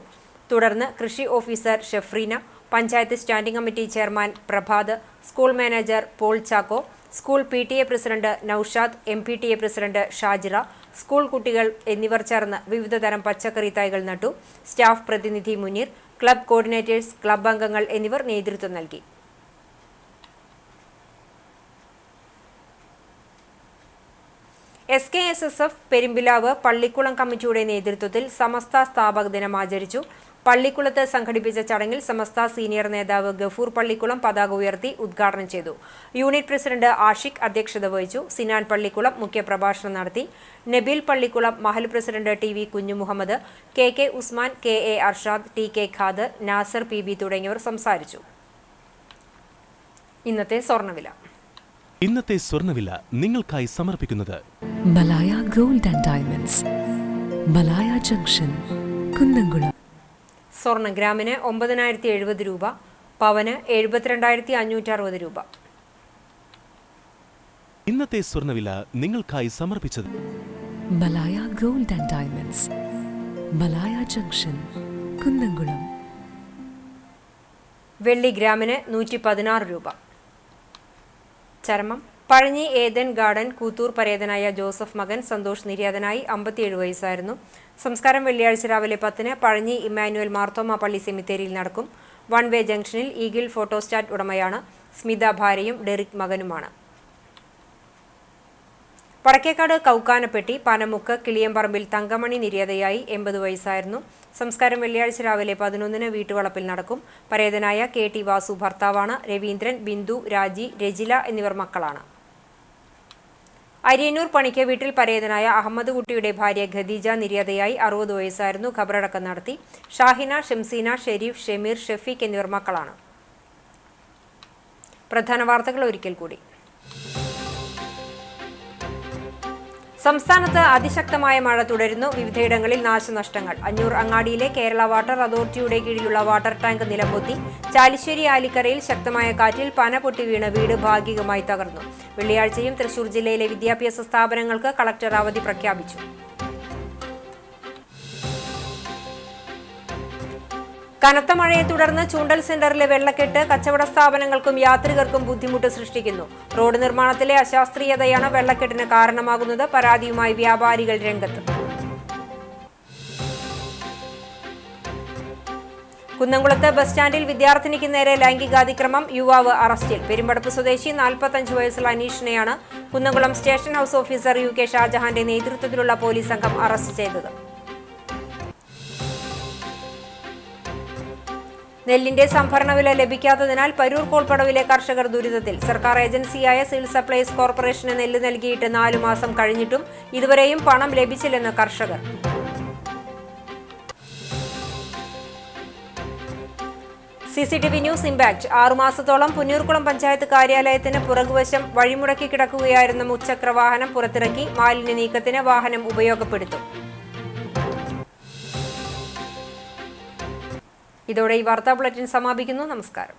തുടർന്ന് കൃഷി officer Shefrina, panchayat standing committee chairman Prabhath, school manager Paul Chacko, school PTA president Noushad, MPTA president Shajira, school കുട്ടികൾ എന്നിവർ ചേർന്ന് വിവിധതരം പച്ചക്കറി തൈകൾ നട്ടു. സ്റ്റാഫ് പ്രതിനിധി മുനീർ, ക്ലബ് കോർഡിനേറ്റേഴ്സ്, ക്ലബ് അംഗങ്ങൾ എന്നിവർ നേതൃത്വം നൽകി. SKSSF പെരുമ്പിലാവ് പള്ളിക്കുളം കമ്മിറ്റിയുടെ നേതൃത്വത്തിൽ സമസ്ത സ്ഥാപക ദിനം ആചരിച്ചു. പള്ളിക്കുളത്ത് സംഘടിപ്പിച്ച ചടങ്ങിൽ സമസ്ത സീനിയർ നേതാവ് ഗഫൂർ പള്ളിക്കുളം പതാക ഉയർത്തി ഉദ്ഘാടനം ചെയ്തു. യൂണിറ്റ് പ്രസിഡന്റ് ആഷിഖ് അധ്യക്ഷത വഹിച്ചു. സിനാൻ പള്ളിക്കുളം മുഖ്യപ്രഭാഷണം നടത്തി. Nabeel Pallikkulam, Mahal president TV Kunjumuhammad, KK Usman, KA Arshad, TK Khader, Nasar PB തുടങ്ങിയവർ സംസാരിച്ചു. ഇന്നത്തെ സ്വർണ്ണവില നിങ്ങൾക്കായി സമർപ്പിക്കുന്നത് Malaya gold and diamonds, Malaya junction, Kunnamkulam. സ്വർണ്ണ ഗ്രാമിന് 9,070 രൂപ, പവന് 72,560 രൂപ. ഇന്നത്തെ സ്വർണ്ണവില നിങ്ങൾക്കായി സമർപ്പിച്ചത് Malaya gold and diamonds, Malaya junction, Kunnamkulam. വെള്ളി ഗ്രാമിന് 116 രൂപ. ചരമം പഴഞ്ഞി ഏദൻ ഗാർഡൻ കൂത്തൂർ പരേതനായ ജോസഫ് മകൻ സന്തോഷ് നിര്യാതനായി 57 വയസ്സായിരുന്നു. സംസ്കാരം വെള്ളിയാഴ്ച രാവിലെ 10 പഴഞ്ഞി ഇമ്മാനുവൽ മാർത്തോമ പള്ളി സെമിത്തേരിയിൽ നടക്കും. വൺ വേ ജംഗ്ഷനിൽ ഈഗിൾ ഫോട്ടോസ്റ്റാറ്റ് ഉടമയാണ്. സ്മിത ഭാര്യയും ഡെറിക് മകനുമാണ്. വടക്കേക്കാട് കൗക്കാനപ്പെട്ടി പനമുക്ക് കിളിയമ്പറമ്പിൽ തങ്കമണി നിര്യാതയായി 80 വയസ്സായിരുന്നു. സംസ്കാരം വെള്ളിയാഴ്ച രാവിലെ 11 വീട്ടുവളപ്പിൽ നടക്കും. പരേതനായ KT വാസു ഭർത്താവാണ്. രവീന്ദ്രൻ, ബിന്ദു, രാജി, രജില എന്നിവർ മക്കളാണ്. അരിയന്നൂർ പണിക്ക് വീട്ടിൽ പരേതനായ അഹമ്മദ് കുട്ടിയുടെ ഭാര്യ ഖദീജ നിര്യാതയായി 60 വയസ്സായിരുന്നു. ഖബറടക്കം നടത്തി. ഷാഹിന, ഷംസീന, ഷെരീഫ്, ഷമീർ, ഷഫീഖ് എന്നിവർ മക്കളാണ്. പ്രധാന വാർത്തകൾ ഒരിക്കൽ കൂടി. സംസ്ഥാനത്ത് അതിശക്തമായ മഴ തുടരുന്നു. വിവിധയിടങ്ങളിൽ നാശനഷ്ടങ്ങൾ. അഞ്ഞൂർ അങ്ങാടിയിലെ കേരള വാട്ടർ അതോറിറ്റിയുടെ കീഴിലുള്ള വാട്ടർ ടാങ്ക് നിലംപൊത്തി. ചാലിശ്ശേരി ആലിക്കരയിൽ ശക്തമായ കാറ്റിൽ പന പൊട്ടി വീണ് വീട് ഭാഗികമായി തകർന്നു. വെള്ളിയാഴ്ചയും തൃശൂർ ജില്ലയിലെ വിദ്യാഭ്യാസ സ്ഥാപനങ്ങൾക്ക് കളക്ടർ അവധി പ്രഖ്യാപിച്ചു. കനത്ത മഴയെ തുടർന്ന് ചൂണ്ടൽ സെന്ററിലെ വെള്ളക്കെട്ട് കച്ചവട സ്ഥാപനങ്ങൾക്കും യാത്രികർക്കും ബുദ്ധിമുട്ട് സൃഷ്ടിക്കുന്നു. റോഡ് നിർമ്മാണത്തിലെ അശാസ്ത്രീയതയാണ് വെള്ളക്കെട്ടിന് കാരണമാകുന്നത്. പരാതിയുമായി വ്യാപാരികൾ രംഗത്ത്. കുന്നംകുളത്ത് ബസ് സ്റ്റാൻഡിൽ വിദ്യാർത്ഥിനിക്ക് നേരെ ലൈംഗികാതിക്രമം. യുവാവ് അറസ്റ്റിൽ. പെരുമ്പടപ്പ് സ്വദേശി 45 വയസ്സുള്ള അനീഷിനെയാണ് Kunnamkulam station house officer UK ഷാജഹാന്റെ നേതൃത്വത്തിലുള്ള പോലീസ് സംഘം അറസ്റ്റ് ചെയ്തത്. നെല്ലിന്റെ സംഭരണ വില ലഭിക്കാത്തതിനാൽ പരൂർ കോൾപ്പടവിലെ കർഷകർ ദുരിതത്തിൽ. സർക്കാർ ഏജൻസിയായ സിവിൽ സപ്ലൈസ് കോർപ്പറേഷന് നെല്ല് നൽകിയിട്ട് 4 മാസം കഴിഞ്ഞിട്ടും ഇതുവരെയും പണം ലഭിച്ചില്ലെന്ന് കർഷകർ. CCTV news impact. 6 മാസത്തോളം പുന്നൂർകുളം പഞ്ചായത്ത് കാര്യാലയത്തിന് പുറകുവശം വഴിമുടക്കി കിടക്കുകയായിരുന്ന മുച്ചക്ര വാഹനം പുറത്തിറക്കി. മാലിന്യ നീക്കത്തിന് വാഹനം ഉപയോഗപ്പെടുത്തും. ഇതോടെ ഈ വാർത്താ ബുള്ളറ്റിൻ സമാപിക്കുന്നു. നമസ്കാരം.